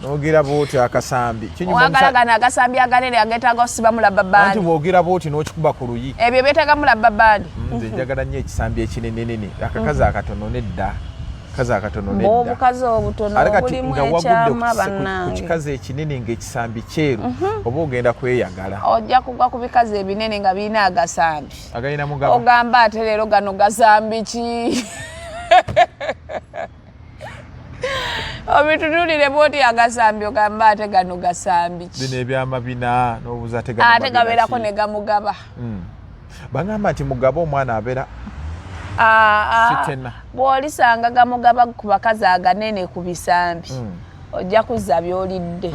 n'ogira bwoti akasambi owagalagana agasambi aganene ageetaaga osiba mulabba bandi anti bw'ogira bwoti n'okikuba ku luyi ebyo beetaaga mulabba bandi nze njagala nnyo ekisambi ekinenenene akakazi akatono nedda obukazi obutono obulimu ekyama bannange ku kikazi ekinene ng'ekisambi kyeru oba ogenda kweyagala ojja kugwa ku bikazi ebinene nga birina agasambi agalina mugabo ogamba ate leero gano gasambi ki obitunulire bwoti agasambi ogamba ate gano gasambi ki bino ebyamabina n'obuuza ate gabeerako ne gamugaba bagamba nti mugaba omwana abeera bw'olisanga gamugaba ku bakazi aganene ku bisambi ojja kuzza by'olidde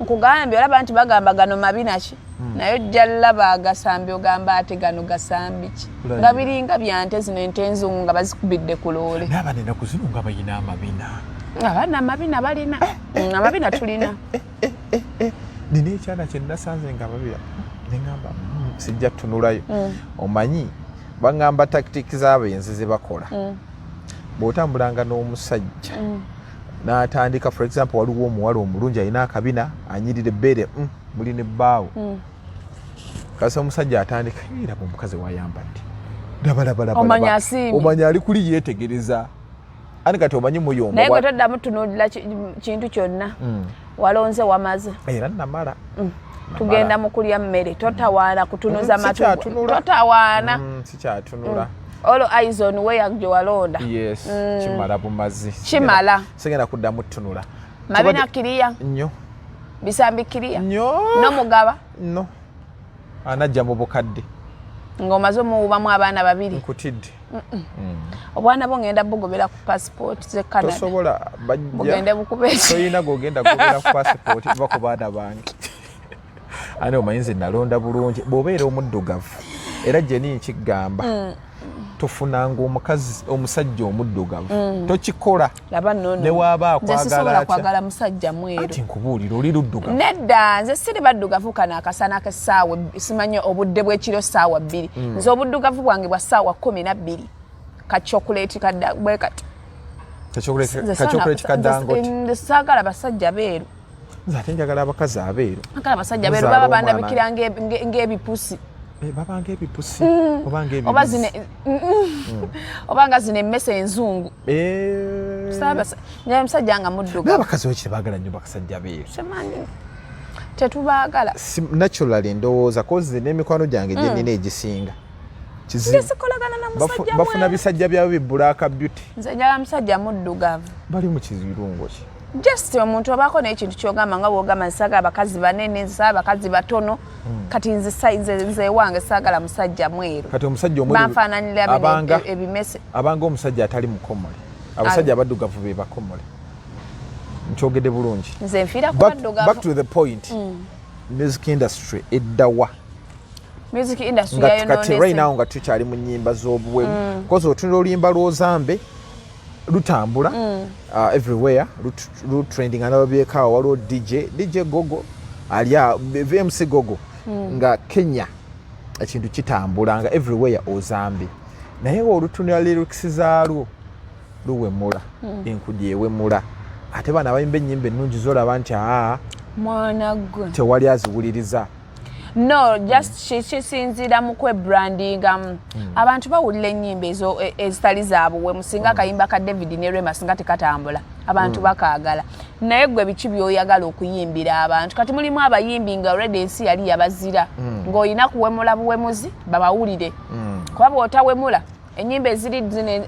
nkugambye olaba nti bagamba gano mabina ki naye ojja laba agasambi ogamba ate gano gasambi ki nga biringa byante zino ente enzungu nga bazikubidde ku loole n'abaana ennaku zino nga bayina amabina abaana amabina balina amabina tulina nina ekyana kye nasanze nga babira neŋŋamba sijja tunulayo omanyi bangamba tactics z'abenzi ze bakola bw'otambulanga n'omusajja n'atandika for example waliwo omuwala omulungi alina akabina anyirira ebbeere muli nebbaawo kasi omusajja atandika iraba omukazi wayambadde omanya ali kuli yeetegereza ani kati omanyi muyomba naye gwe toddamu tunuulira kintu kyonna walonze wamaze era namala tugenda mu kulya mmere totawaana kutunuza matu totawaana sikyatunula olo aizon weya gye walonda yes kimala bumazi kimala sigenda kuddamu tunula mabina kiriya nnyo bisambi kiriya nnyo n'omugaba no anajja mu bukadde ng'omaze omuwubamu abaana babiri nkutidde obwana bwo ngenda bugobera ku passport ze Canada tosobola bajja bugende bukubeeki toyina gogenda kugobera ku passport va ku baana bange ane omayinzi nalonda bulungi bw'obeera omuddugavu era jeni nkigamba tofunanga omusajja omuddugavu tokikola ne waaba akwagala musajja mweru ati nkubuulira oli luddugavu nedda nze siri baddugavu kano akasana k'essaawa simanyi obudde bw'ekiro ssaawa 2 nze obuddugavu bwange bwa ssaawa 12 kachokoleti bwe kati kachokoleti kadangote saagala basajja beeru nze ate njagala abakazi abeeru agala basajja beeru baba bandabikira ng'ebipusi babanga ebipusi oba nga zino emmese enzungu naye musajja nga muddugavu abakazi wekiri baagala nnyo bakasajja beeru tetubaagala naturally ndowooza kozi n'emikwano gyange gye nina egisinga sikolagana na musajja bafuna bisajja byabo bibbulaaka beauty nze njagala musajja muddugavu bali mu kizirungo ki just omuntu obaako n'ekintu kyogamba nga bwogamba nsaagala abakazi banene nsaagala abakazi batono kati nze wange saagala musajja mweru kati omusajja omweru banfaananira ebimese abanga omusajja atali mukomole abasajja abaddugavu be bakomole nkyogedde bulungi nze nfiira ku baddugavu back to the point music industry eddawa music industry kati right now nga tukyali mu nnyimba z'obuwemu because otunula oluyimba lw'ozambe lutambula everywhere trending anababyekaawo waliwo DJ Gogo alya VMC Gogo nga Kenya ekintu kitambula nga everywhere ozambe naye olutunula lyrics zaalwo luwemula enkudi ewemula ate bana abayimba ennyimba ennungi zolaba nti mwana gwe tewali aziwuliriza no just kisinzira mu kwebrandinga abantu bawulira ennyimba ezo ezitali zaabwe musinga akayimba ka David ne Rema singa tekatambula abantu bakaagala naye gwe biki byoyagala okuyimbira abantu kati mulimu abayimbi nga already ensi yali yabazira ng'olina kuwemula buwemuzi babawulire kuba bw'otawemula enyimba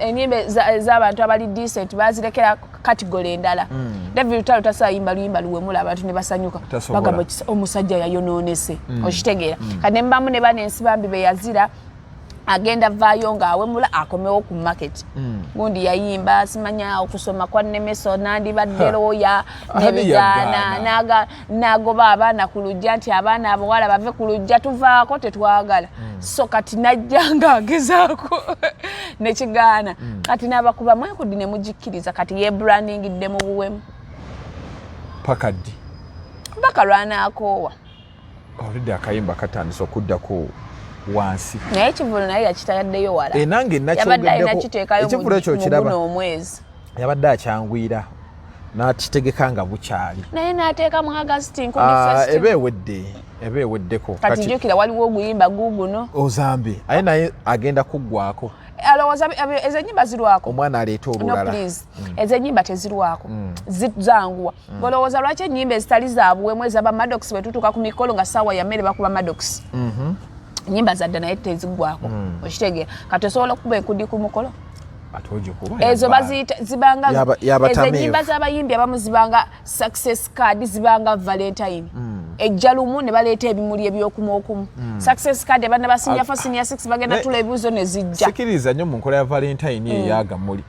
enyimba z'abantu abali decent bazirekera category endala David Lutalo tasayimba luyimba luwemula abantu ne basanyuka bagamba omusajja yayonoonese okitegeera kati mbamu ne banensi bambi be yazira agenda vaayo ng'awemula akomewo ku market gundi yayimba simanya okusoma kwa Nemeso nandibadde looya nebigaana nagoba abaana ku lujja nti abaana abawala bave ku lujja tuvaako tetwagala so kati najja ng'agezaako nekigaana kati n'abakuba mwekudi ne mugikkiriza kati yebrandingidde mu buwemu pakaddi mpaka lwanaakoowa olidde akayimba katandisa okuddako wansi naye ekivulu naye yakitayaddeyo wala nange nakiteekayo ekyo kiraba omwezi yabadde akyangwira n'akitegeka nga bukyali naye n'ateeka mu August eba eweddeko kati jjukira waliwo oguyimba guguno ozambe aye naye agenda kuggwako alowooza ezo ennyimba zirwako omwana aleeta olulala ezo ennyimba tezirwako zanguwa ng'olowooza lwaki ennyimba ezitali zaabuwemu ezaba Maddox bwe tutuuka ku mikolo nga ssaawa ya mmere bakuba Maddox nyimba zadda naye teziggwako okitegeera kati osobola okuba enkudi ku mukolo ezo baziyita zibanga ezo ennyimba z'abayimbi abamu zibanga success card zibanga Valentine ejja lumu ne baleeta ebimuli eby'okumu success card abaana ba senior 4 senior 6 bagenda tula ebibuzo ne zijja sikiriza nnyo mu nkola ya Valentine eyagamuli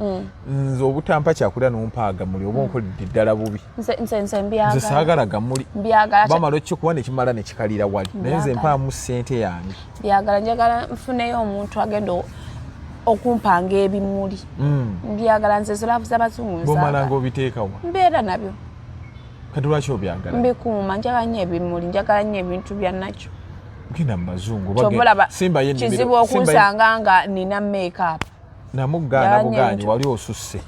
nze obutampa kyakulya n'ompa agamuli oba onkolidde ddala bubi nze mbyagala nze saagala agamuli mbyagala bamala okikuwa ne kimala ne kikalira wali naye nze mpaamu ssente yange mbyagala njagala nfuneyo omuntu agenda okumpanga ebimuli mbyagala nze zolavu z'abazungu bomala ng'obiteekawa mbeera nabyo kati lwaki obyagala mbikuuma njagala nnyo ebimuli njagala nnyo ebintu bya nakyo genda mu mazungu simba kizibu okunsanga nga nina make-up namugaana bugaanyi wali osusse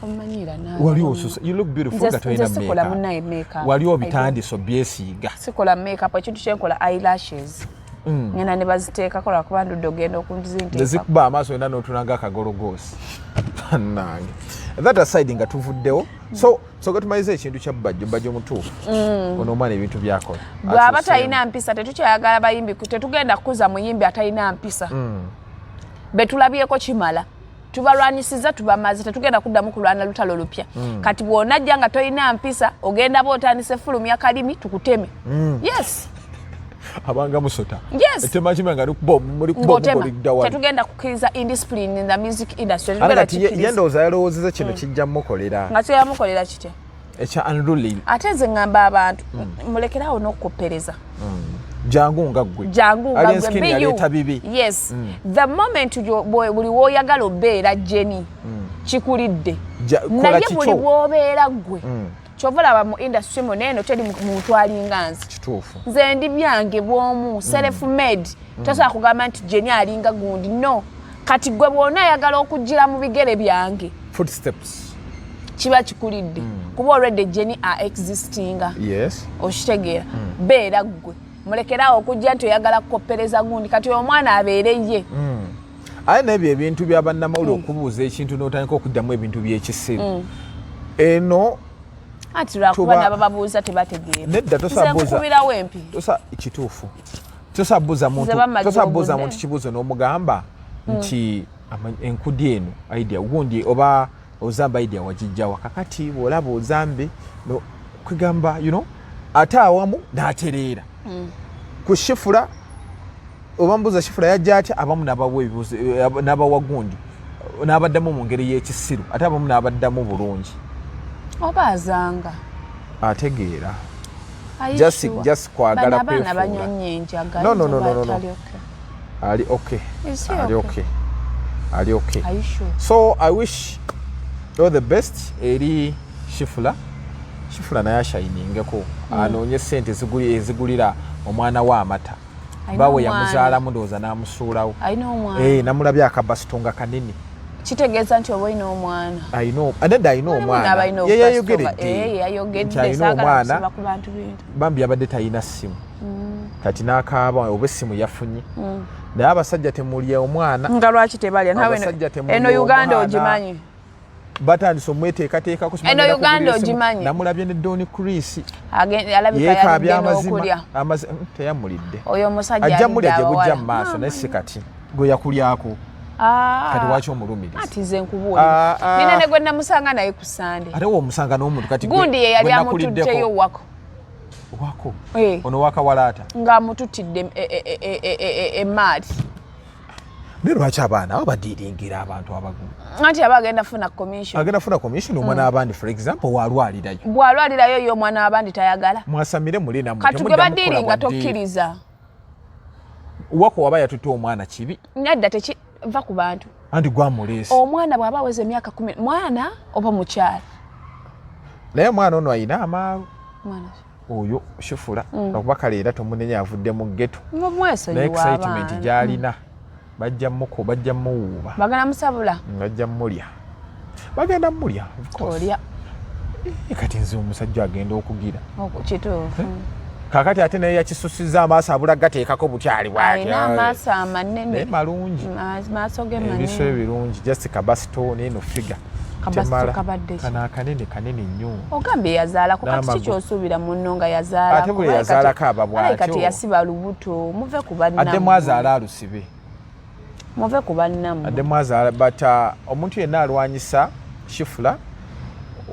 wali osusse you look beautiful nga tolina make-up wali obitandiso byesiiga sikola make-up ekintu kyenkola eyelashes ngenda ne baziteekako lwakuba ndudde ogenda okunzinteeka zikuba amaaso yonna n'otunanga akagologoosi nange that aside nga tuvuddewo so gatumaliza ekintu kya bajjo mutuufu ono omwana ebintu byakola bw'aba talina mpisa tetukyayagala bayimbi tetugenda kukuza muyimbi atalina mpisa betulabyeko kimala tubalwanisiza tubamaze tetugenda kuddamu kulwana lutalo lupya kati bw'onajja nga tolina mpisa ogenda bootandise fulumya kalimi tukuteme yes abanga musota etema kimanga muri kubo tetugenda kukkiriza indiscipline in the music industry yendowooza yalowoozeza kino kijja mukolera nga kyeyamukolera kitya ekya unruly ate nze ngamba abantu mulekerawo n'okukoppereza jangu nga ggwe yaleeta bibi yes the moment buli wooyagala obeera Jenny kikulidde naye buli bw'obeera ggwe kyova laba mu industry muneno teri muntu alinga nze kituufu nze ndi byange bw'omu self made tosobola kugamba nti Jenny alinga gundi no kati gwe bw'ona ayagala okujjira mu bigere byange footsteps kiba kikulidde kuba already Jenny are existing yes okitegeera beera ggwe mulekerawo okujja nti oyagala kukoppereza gundi kati omwana abeere ye aye n'ebyo ebintu bya bannamawulire okubuuza ekintu n'otandika okuddamu ebintu by'ekisiru eno ati lwakuba n'abababuuza tebategeera nedda tosabirawo empi kituufu tosabuuza muntu kibuuzo n'omugamba nti enkudi eno idea gundi oba ozamba idea wagijjawa kakati bw'olaba ozambe kwegamba ate awamu n'atereera ku shifula oba mbuuza shifula yajja atya abamu n'abawa gundi n'abaddamu mu ngeri y'ekisiru ate abamu n'abaddamu bulungi obaazanga ategeera just kwagala abaana banyonye enjaga no ali okay so I wish all the best eri Shifula naye ashayiningeko anoonye sente ezigulira omwana wa amata bawe yamuzaalamu ndowooza n'amusuulawo namulabye akabasitonga kanene kitegeeza nti oba ina omwana adadde alina omwana yeyayogedde alina omwana bambi yabadde talina ssimu kati n'akaaba oba essimu yafunye naye abasajja temulya omwana nga lwaki tebalya eno Uganda ogimanyi batandise omweteekateekako eno Uganda ogimanyi namulabye ne Don Chris alabika amazima teyamulidde oyo omusajja ajja mulya gye bujja mu maaso naye si kati gwe yakulyako kati waki omulumiriza ati nze nkubuulira nina ne gwe namusanga naye ku Sande ate womusanga n'omuntu kati gundi ye yali amututteyo wako ono wakawalaata ng'amututidde emaali naye lwaki abaana abo badiiringira abantu abagumu anti aba agenda funa commission omwana w'abandi for example bw'alwalirayo yo omwana w'abandi tayagala mwasamire muli namwe katuge badiiringa tokkiriza wako waba yatutte omwana kibi nedda tekiva ku bantu anti gwamuleese omwana bw'aba aweza emyaka 10 mwana oba mukyala naye omwana ono ayina amaalu oyo Shifula okuba kale era tomunenya avudde mu ghetto naye excitement gy'alina bajja muwuuba bagenda musabula bagenda mulya kati nze omusajja agenda okugira kituufu kakati ate naye yakisusiza amaaso abula gateekako bukyali bwalina amaaso amanene malungi maaso ge manene ebiso ebirungi just kabasito neno figa kabasito kabadde kana kanene nnyo ogambye yazaalako kati kikyosuubira munno nga yazaalako ate bwe yazaalako aba bwatyo kati yasiba lubuto muve ku bannammwe adde mwazaala alusibe muve ku bannammwe adde mwazaala but omuntu yenna alwanyisa Shifula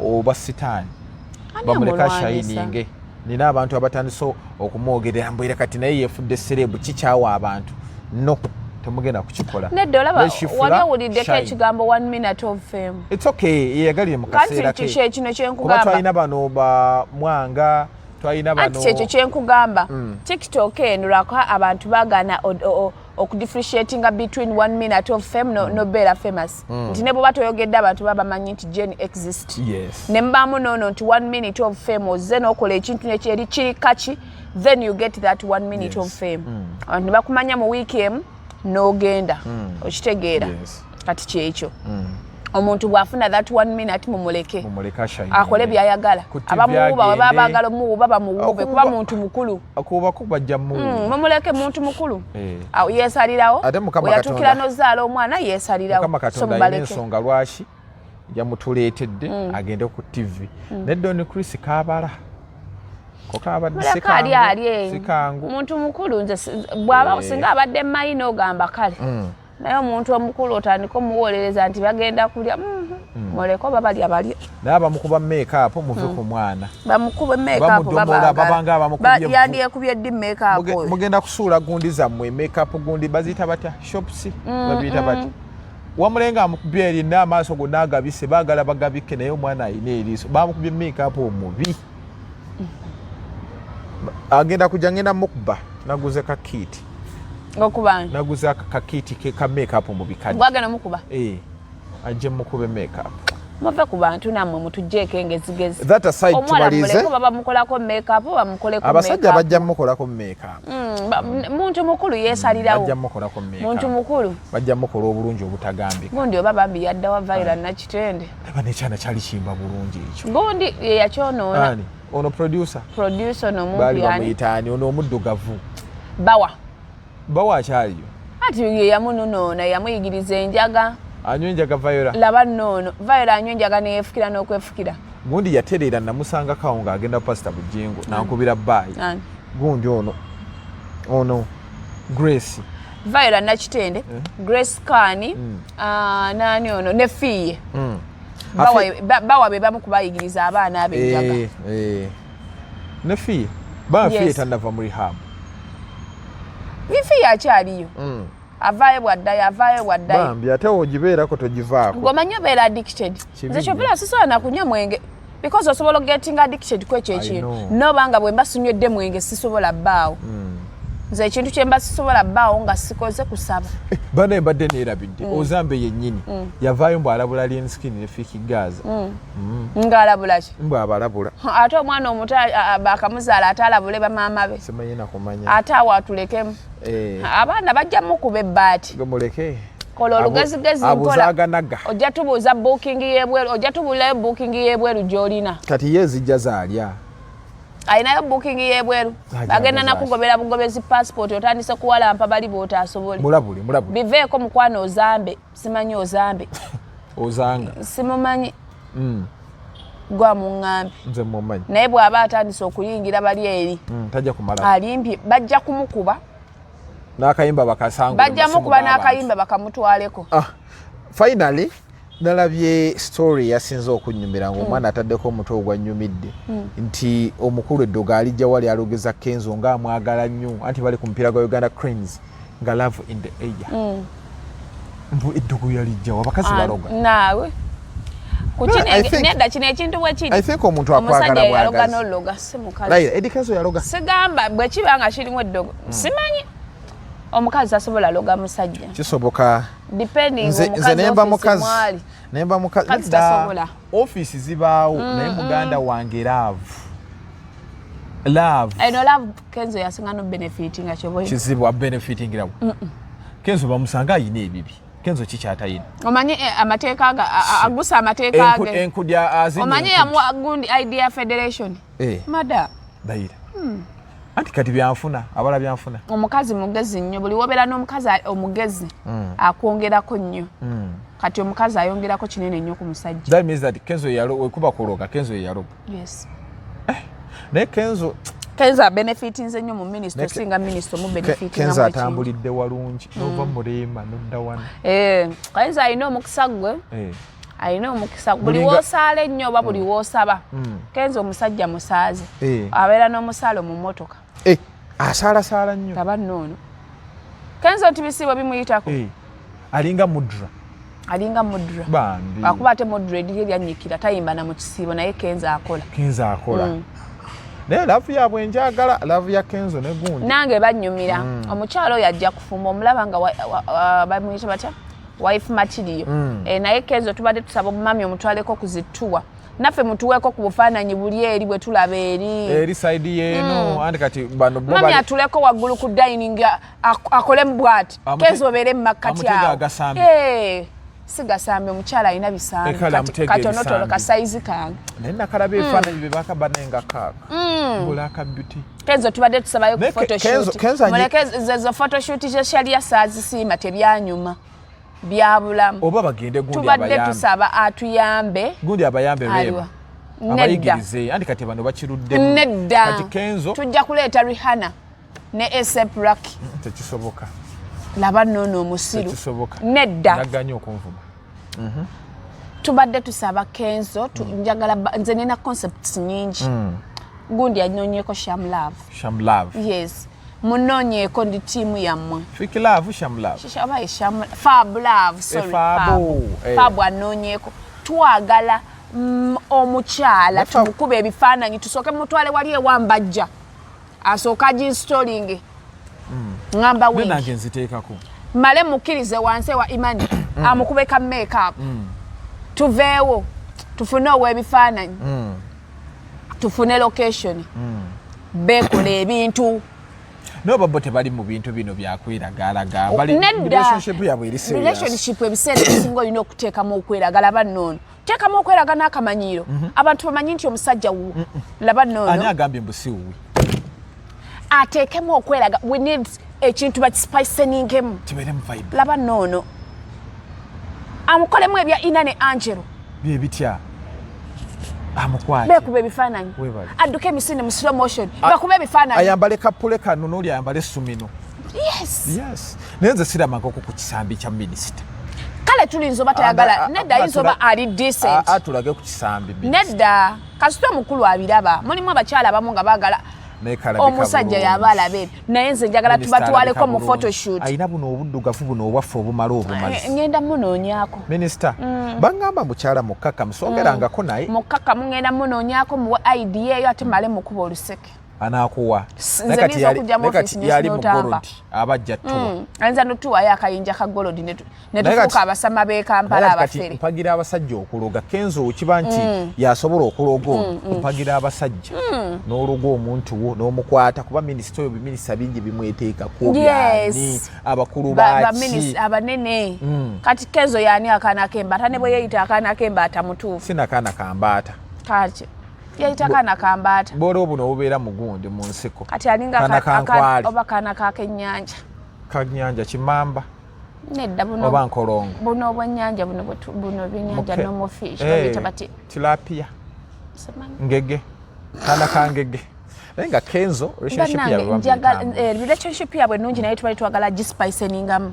oba sitaani bamuleka shayininge nina abantu abatandise okumwogerera mbwira kati naye yefudde serebu kikyawa abantu no temugenda kukikola nedda olaba wali owuliddeko ekigambo 1 minute of fame it's okay yeyagalire mu kaseera ke kati kino kyenkugamba twalina bano Mwanga twalina bano kyekyo kyenkugamba TikTok eno lwako abantu bagana okudifferentiatinga between 1 minute of fame no better famous nti ne bw'oba toyogedde abantu babamanyi nti Jane exist ne mbaamu noono nti 1 minute of fame ozze n'okola ekintu nekyeri kiri kaki then you get that 1 minute of fame abantu ne bakumanya mu wiiki emu n'ogenda okitegeera kati kyekyo omuntu bw'afuna that 1 minute mumuleke akole byayagala abamuwuuba we baba baagala omuwuuba bamuwuube kuba muntu mukulu mumuleke muntu mukulu yeesalirawo weyatuukira n'ozaala omwana yeesalirawo so mubaleke ensonga lwaki yamutuleetedde agende ku TV ne Don Chris kaabala sikangu muntu mukulu nze bw'aba singa abadde mayina ogamba kale naye omuntu omukulu otandika omuwolereza nti bagenda kulya muleko babalya balya naye bamukuba make-up muve ku mwana bamukuba make-up babanga yandyekubye ddi make-up mugenda kusuula gundi zammwe make-up gundi baziyita batya shops babiyita batya wamulenga amukubye eri n'amaaso gonna agabise baagala bagabike naye omwana ayina eriiso bamukubye make-up omubi agenda kujja ngenda mukuba naguze ka kit ngokubani naguze ka kit ke ka make-up mu bikadde gwagana mukuba ajje mukube make-up muve ku bantu namwe mutujjeeko engezigezi that aside tubalize baba mukolako make-up bamukoleko abasajja bajja mukolako make-up muntu mukulu yeesalirawo bajja mukolako make-up muntu mukulu bajja mukola obulungi obutagambika gundi oba bambi yadda wa Vaira Nakitende aba nekyana kyali kimba bulungi ekyo gundi yeyakyonoona ono producer n'omuntu yani ono omuddugavu bawa akyaliyo ati ye yamunoona yamuyigiriza enjaga anywa enjaga Vaira laba nnono Vaira anywa enjaga neyeefukira n'okwefukira gundi yatereera namusanga kawo ng'agenda pasita Bujingo nankubira baayi gundi ono Grace Vaira Nakitende Grace Kani nani ono ne Fiye bawa be bamu kubayigiriza abaana ab'enjaga ne Fiye ba Fiye tannava mu rehab Fiye akyaliyo avaayo bwaddayo bambi ate ogibeerako togivaako ng'omanyi obeera addicted nze kyovera sisobola nakunywa mwenge because osobola getting addicted kwekyo ekintu nobanga bwe mba sinywedde mwenge sisobola bbaawo nze ekintu kye mba sisobola bbaawo nga sikoze kusaba bana embadde neerabidde ozambe yennyini yavaayo mbw alabula Linskin ne Fiki Gaza ng'alabula ki mbw abalabula ate omwana omuto bakamuzaala ate alabule bamaama be simanyi nakumanya ate awo atulekemu abaana bajja mukuba ebbaati muleke kola olugezigezi abuzaganaga ojja tubuuza booking y'ebweru ojja tubulayo booking y'ebweru gy'olina kati ye zijja zaalya ayinayo booking y'ebweru bagenda nakugobera bugobezi passport otandise kuwalampa bali bootasobole mulabule biveeko mukwano ozambe simanyi ozambe ozanga simumanyi gwa muŋŋambi nze mumanyi naye bw'aba atandise okuyingira bali eri tajja kumala alimpye bajja kumukuba n'akayimba bakasangula bajja mukuba n'akayimba bakamutwaleko finally nalabye story yasinze okunyumira ng'omwana ataddeko omutwe ogwannyumidde nti omukulu eddoga alijja wali alogeza Kenzo ng'amwagala nnyo anti bali ku mupiira gwa Uganda Cranes nga love in the air mbu eddogo yalijjawo abakazi baloga naawe nedda kino ekintu bwe kiri I think omuntu akwagala yaloga n'ologa si mukazi Eddie Kenzo yaloga sigamba bwe kiba nga kirimu eddogo simanyi omukazi asobola loga musajja kisoboka depending nze nemba mukazi tasobola office zibaawo naye muganda wange love eno love Kenzo yasinga no benefit nga kyoboye kizibu benefiting rawo Kenzo bamusanga ayina ebibi Kenzo kikyatayina omanyi amateeka agusa amateeka ge enkudya azini omanyi ya gundi idea federation mada daira anti kati byanfuna abala byanfuna omukazi mugezi nnyo buli wobeera n'omukazi omugezi akwongerako nnyo kati omukazi ayongerako kinene nnyo ku musajja that means that Kenzo wekuba kuloga Kenzo yaloga yes naye Kenzo abenefitinze nnyo mu minisito singa minisito mu benefitinga Kenzo atambulidde walungi nova mulema nodda wano Kenzo alina omukisa gwe alina omukisa buli woosaala ennyo oba buli woosaba Kenzo omusajja musaaze abeera n'omusaalo mu mmotoka asaalasaala nnyo taba nnoono Kenzo tibisiibwa bimuyitako alinga mudra akuba ate mudra ediri eryanyikira tayimba na mu kisiibo naye Kenzo akola naye laavu yaabwe njagala laavu ya Kenzo ne gundi nange banyumira omukyalo oyo ajja kufumba omulaba nga bamuyita batya wife material naye Kenzo tubadde tusaba omumami omutwaleko kuzittuwa naffe mutuweeko ku bufaananyi buli eri bwe tulaba eri side yeno andi kati bano mami atuleko waggulu ku dining akole mu bwati Kenzo obeere mu makkati awo sigasambe omukyala alina bisambi katonotono kasaizi kange naye nakalaba ebifaananyi bye bakaba naye nga kaaka bulaka beauty Kenzo tubadde tusabayo ku photoshoot muleke ezo photoshoot zesyaliya saazisiima tebyanyuma byabulamu oba bagende gundi tubadde tusaba atuyambe gundi abayambe beba abayigirize andi kati bano bakiruddemu nedda kati Kenzo tujja kuleeta Rihanna ne A$AP Rocky tekisoboka laba nnono omusiru tekisoboka nedda naganye okunvuma tubadde tusaba Kenzo njagala nze nina concepts nyingi gundi anonyeko Sham Love yes munonyeeko ndi tiimu yammwe Fiki Love Sham Love Fab Love sorry Fab anonyeeko twagala omukyala tumukuba ebifaananyi tusooke mutwale wali ewambajja asooka ginstalling ngamba wingi nange nziteekako male mukkirize wansi wa Imani amukubeka make-up tuveewo tufune ow'ebifaananyi tufune location beekola ebintu nobabo tebali mu bintu bino byakwiragalaga relationship ebiseera ebisinga olina okuteekamu okweragala bannoono teekamu okweraga n'akamanyiiro abantu bamanyi nti omusajja wuwo laba nnoono ani agambye mbusiwuwe ateekemu okweraga we need ekintu bakispiceningemu kibeeremu vibe laba nnoono amukolemu ebya Ina ne Angelo bye bitya amukwate bekuba ebifaananyi adduka emisinde mu slow motion bakuba ebifaananyi ayambale kapule kano n'oli ayambale sumino yes naye nze siramangako ku kisambi kya minisita kale tulinza oba tayagala nedda ayinza oba ali decent atulage ku kisambi nedda kasita omukulu abiraba mulimu abakyala abamu nga baagala omusajja yabaala be naye nze njagala tubatwaleko mu photoshoot ayina buno obuddugavu buno obwaffe obumala obumazi ngenda munoonyaako minisita bangamba mukyala mukkakkamu songerangako naye mukkakkamu ngenda munoonyaako muwe idea eyo ate male mukuba oluseke anakuwa kati yali mu golodi abajja tuwa ayinza notuwayo akayinja ka golodi netufuuka abasama b'e Kampala abafere mpagira abasajja okuloga Kenzo okiba nti yasobola okuloga mpagira abasajja n'ologa omuntu wo n'omukwata kuba minisita oyo biminisita bingi bimweteekako byani abakulu baki abanene kati Kenzo yani akaana k'embaata ne bwe yeeyita akaana k'embaata mutuufu sina kaana kambaata kati yayita kaana kambaata bw'olwo buno obubeera mugundi mu nsiko kati alinga oba kaana k'akennyanja kannyanja kimamba nedda buno oba nkolongo buno obwennyanja buno byennyanja n'omufish babiyita bati tilapia ngege kaana ka ngege naye nga Kenzo relationship yabwe ennungi naye tubali twagala gispiceningamu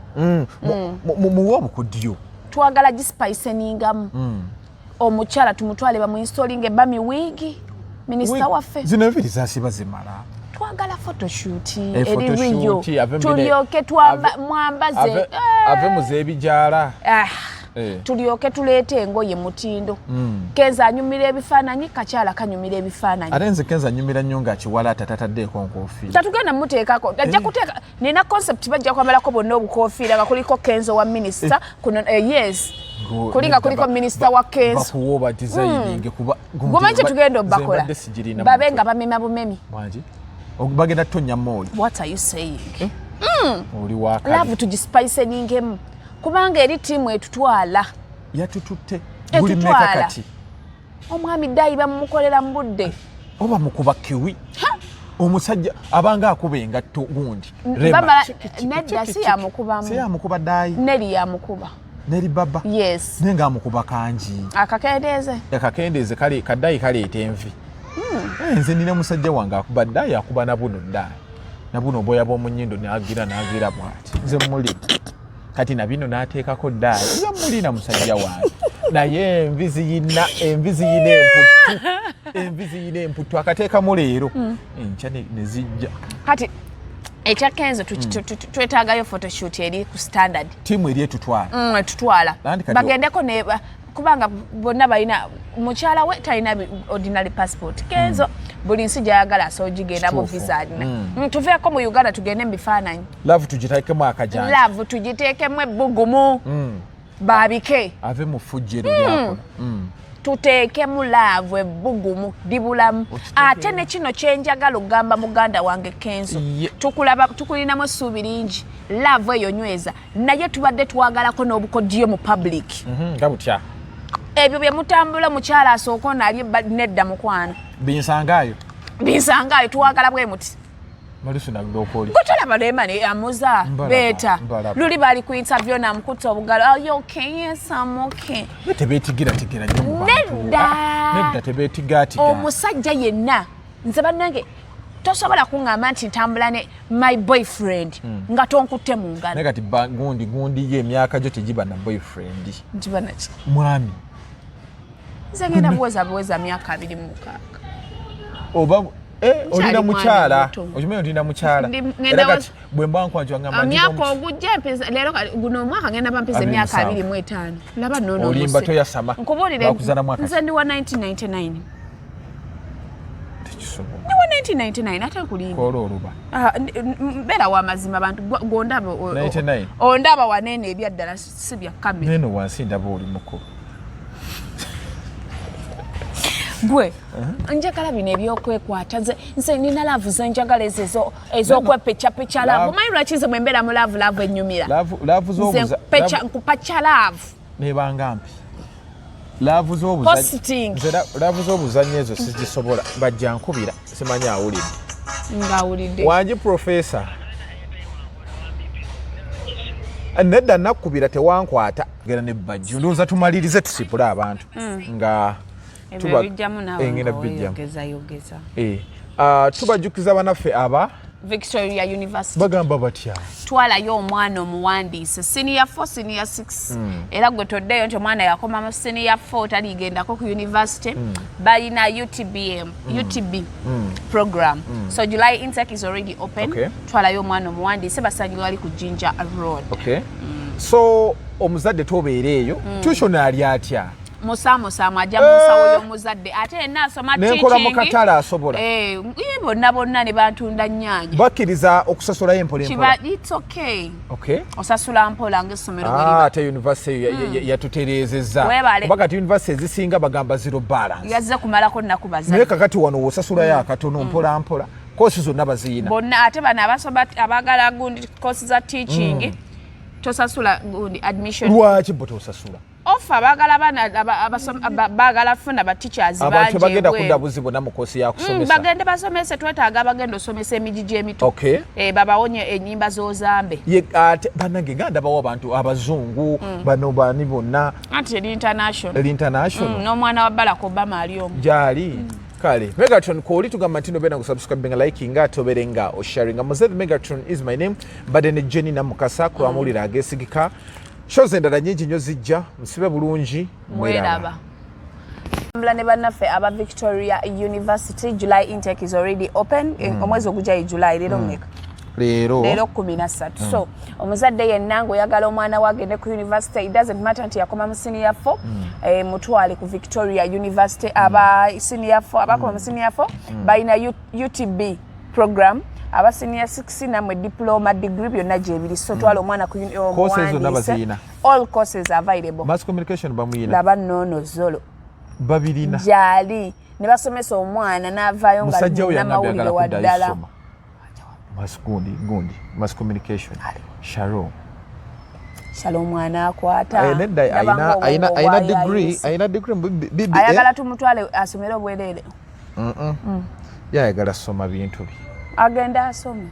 muwe obukudyo twagala gispiceningamu omukyala tumutwale bamuinstolinga ebami wiigi minisita waffe zino ebiri zasiba zimala twagala photoshoot eri riyo tulyoke mwambaze ave muzeebijala tulyoke tuleete engoye mutindo Kenzo anyumira ebifaananyi kakyala kanyumira ebifaananyi ate nze Kenzo anyumira nnyo ng'akiwala tatataddeeko nkoofiira tatugenda muteekako ajja kuteeka nina concept bajja kwambalako bonna obukoofiira nga kuliko Kenzo wa minisita yes kulinga kuliko minisita wa Kenzo bakuwoba designing kuba gomanyi tugenda obakola babe nga bamema bumemi bagenda tonya mooli what are you saying oli wakali love tugispiceningemu kubanga eri tiimu etutwala yatututte buli meka kati omwami Daayi bamukolera mu budde oba mukuba kiwi omusajja abanga akuba engatto gundi nedda si yamukuba Daayi neri yamukuba neri baba yes nenga amukuba kanji akakendeeze kale kaddayi kaleeta envi nze nina musajja wange akuba Daayi akuba nabuno Daayi nabuno obwoya bw'omunyindo nagira bwati nze muli kati nabino n'ateekako Daayi nze mulina musajja wange naye envi ziyina emputu akateekamu leero enkya ne zijja kati ekya Kenzo twetaagayo photoshoot eri ku standard tiimu eri etutwala bagendeko kubanga bonna balina mukyala we talina ordinary passport Kenzo buli nsi gyayagala asobola gigendamu visa alina tuveeko mu Uganda tugende mu bifaananyi laavu tugiteekemu akajanja laavu tugiteekemu ebbugumu baabike ave mu fujjero lyakola tuteekemu laavu ebbugumu dibulamu ate ne kino kyenjagala okugamba muganda wange Kenzo tukulinamu essuubi lingi laavu eyo nyweza naye tubadde twagalako n'obukodyo mu public nga butya ebyo bye mutambula mukyala asooka onaalye nedda mukwano binsangaayo twagala bwe muti kutolaba lemani amuza beeta luli bali ku interview namukutta obugalo are you okay yes I'm okay tebeetigira nnyo nedda tebeetigaatiga omusajja yenna nze bannange tosobola kuŋŋamba nti ntambula ne my boyfriend nga tonkutte mu ngalo naye kati gundi ye emyaka gyo tegiba na boyfriend ngiba naki mwami nze ngenda buweza myaka 26 oba olina mukyala okimanyi olina mukyala era kati bwe mba nkwanjwa ngamba myaka ogujja leero guno omwaka ngenda bampiza emyaka 25 laba nono olimba toyasama bakuzana mwaka nze ndi wa 1999 ni wa 1999 ate kulimba kolo oluba mbera wa mazima abantu gondaba ondaba wanene ebyaddala si bya kamera neno wansi ndaba oli mukulu gwe njagala bino ebyokwekwata nze nina laavu zenjagala ez'okwepecapeca laavu manyi lwaki nze bwembeera mu laavu ennyumira nkupaca laavu nebanga mpi laavu z'obuzannyo ezo sizisobola bajja nkubira simanyi awulidde wangi profesa nedda nakkubira tewankwata gera ne bajju ndowooza tumalirize tusipule abantu nga tubajjukiza banaffe aba Victoria University. Bagamba batya. Twalayo omwana omuwandiise senior 4 senior 6 era gwe toddeyo nti omwana yakoma mu senior 4 taligendako ku university balina UTB program so July intake is already open twalayo omwana omuwandiise basanyuka wali ku Jinja Road. So omuzadde tobeereeyo tuition ali atya musamu ajja munsawo y'omuzadde ate yenna asoma teaching nenkola mu katale asobola bonna ne bantunda nnyaanya bakkiriza okusasulayo empola it's okay osasula mpola ng'essomero ate university yatutereezezza kuba kati university ezisinga bagamba zero balance yazze kumalako nnaku bazadde naye kakati wano wosasulayo akatono mpola koosi zonna baziyina bonna ate bano abasoma abaagala gundi koosi za teaching tosasula gundi admission lwaki bo tosasula offer bagala funa ba teachers banje abantu bagenda kudabuzi bonna mu koosi ya kusomesa bagende basomese twetaaga bagenda osomesa emijiji emito babawonye ennyimba z'ozambe ate bannange nga ndabawo abantu abazungu bano bani bonna anti international n'omwana wa Barack Obama ali omu gyali kale Megatron koli tugamba nti nobena kusubscribinga liking atoberenga osharinga muzevi Megatron is my name badde ne Jenny Namukasa kulamulira agesigika shows endala nyingi nnyo zijja musibe bulungi mweraba ne bannaffe aba Victoria University July intake is already open omwezi ogujja July lero mmeka lero 13 so omuzadde yenna ng'oyagala omwana we agende ku university it doesn't matter nti yakoma mu senior 4 mutwale ku Victoria University aba senior 4 abakoma mu senior 4 balina UTB program aba senior 6 namwe diploma degree byonna gyebiri so twala omwana ku all courses available mass communication bamuyina laba nnono zolo babirina gyali ne basomesa omwana n'avaayo nga namawulire waddala mass communication Sharo omwana akwata ayina degree ayagala tumutwale asomere obwereere yayagala soma bintu bye agenda asome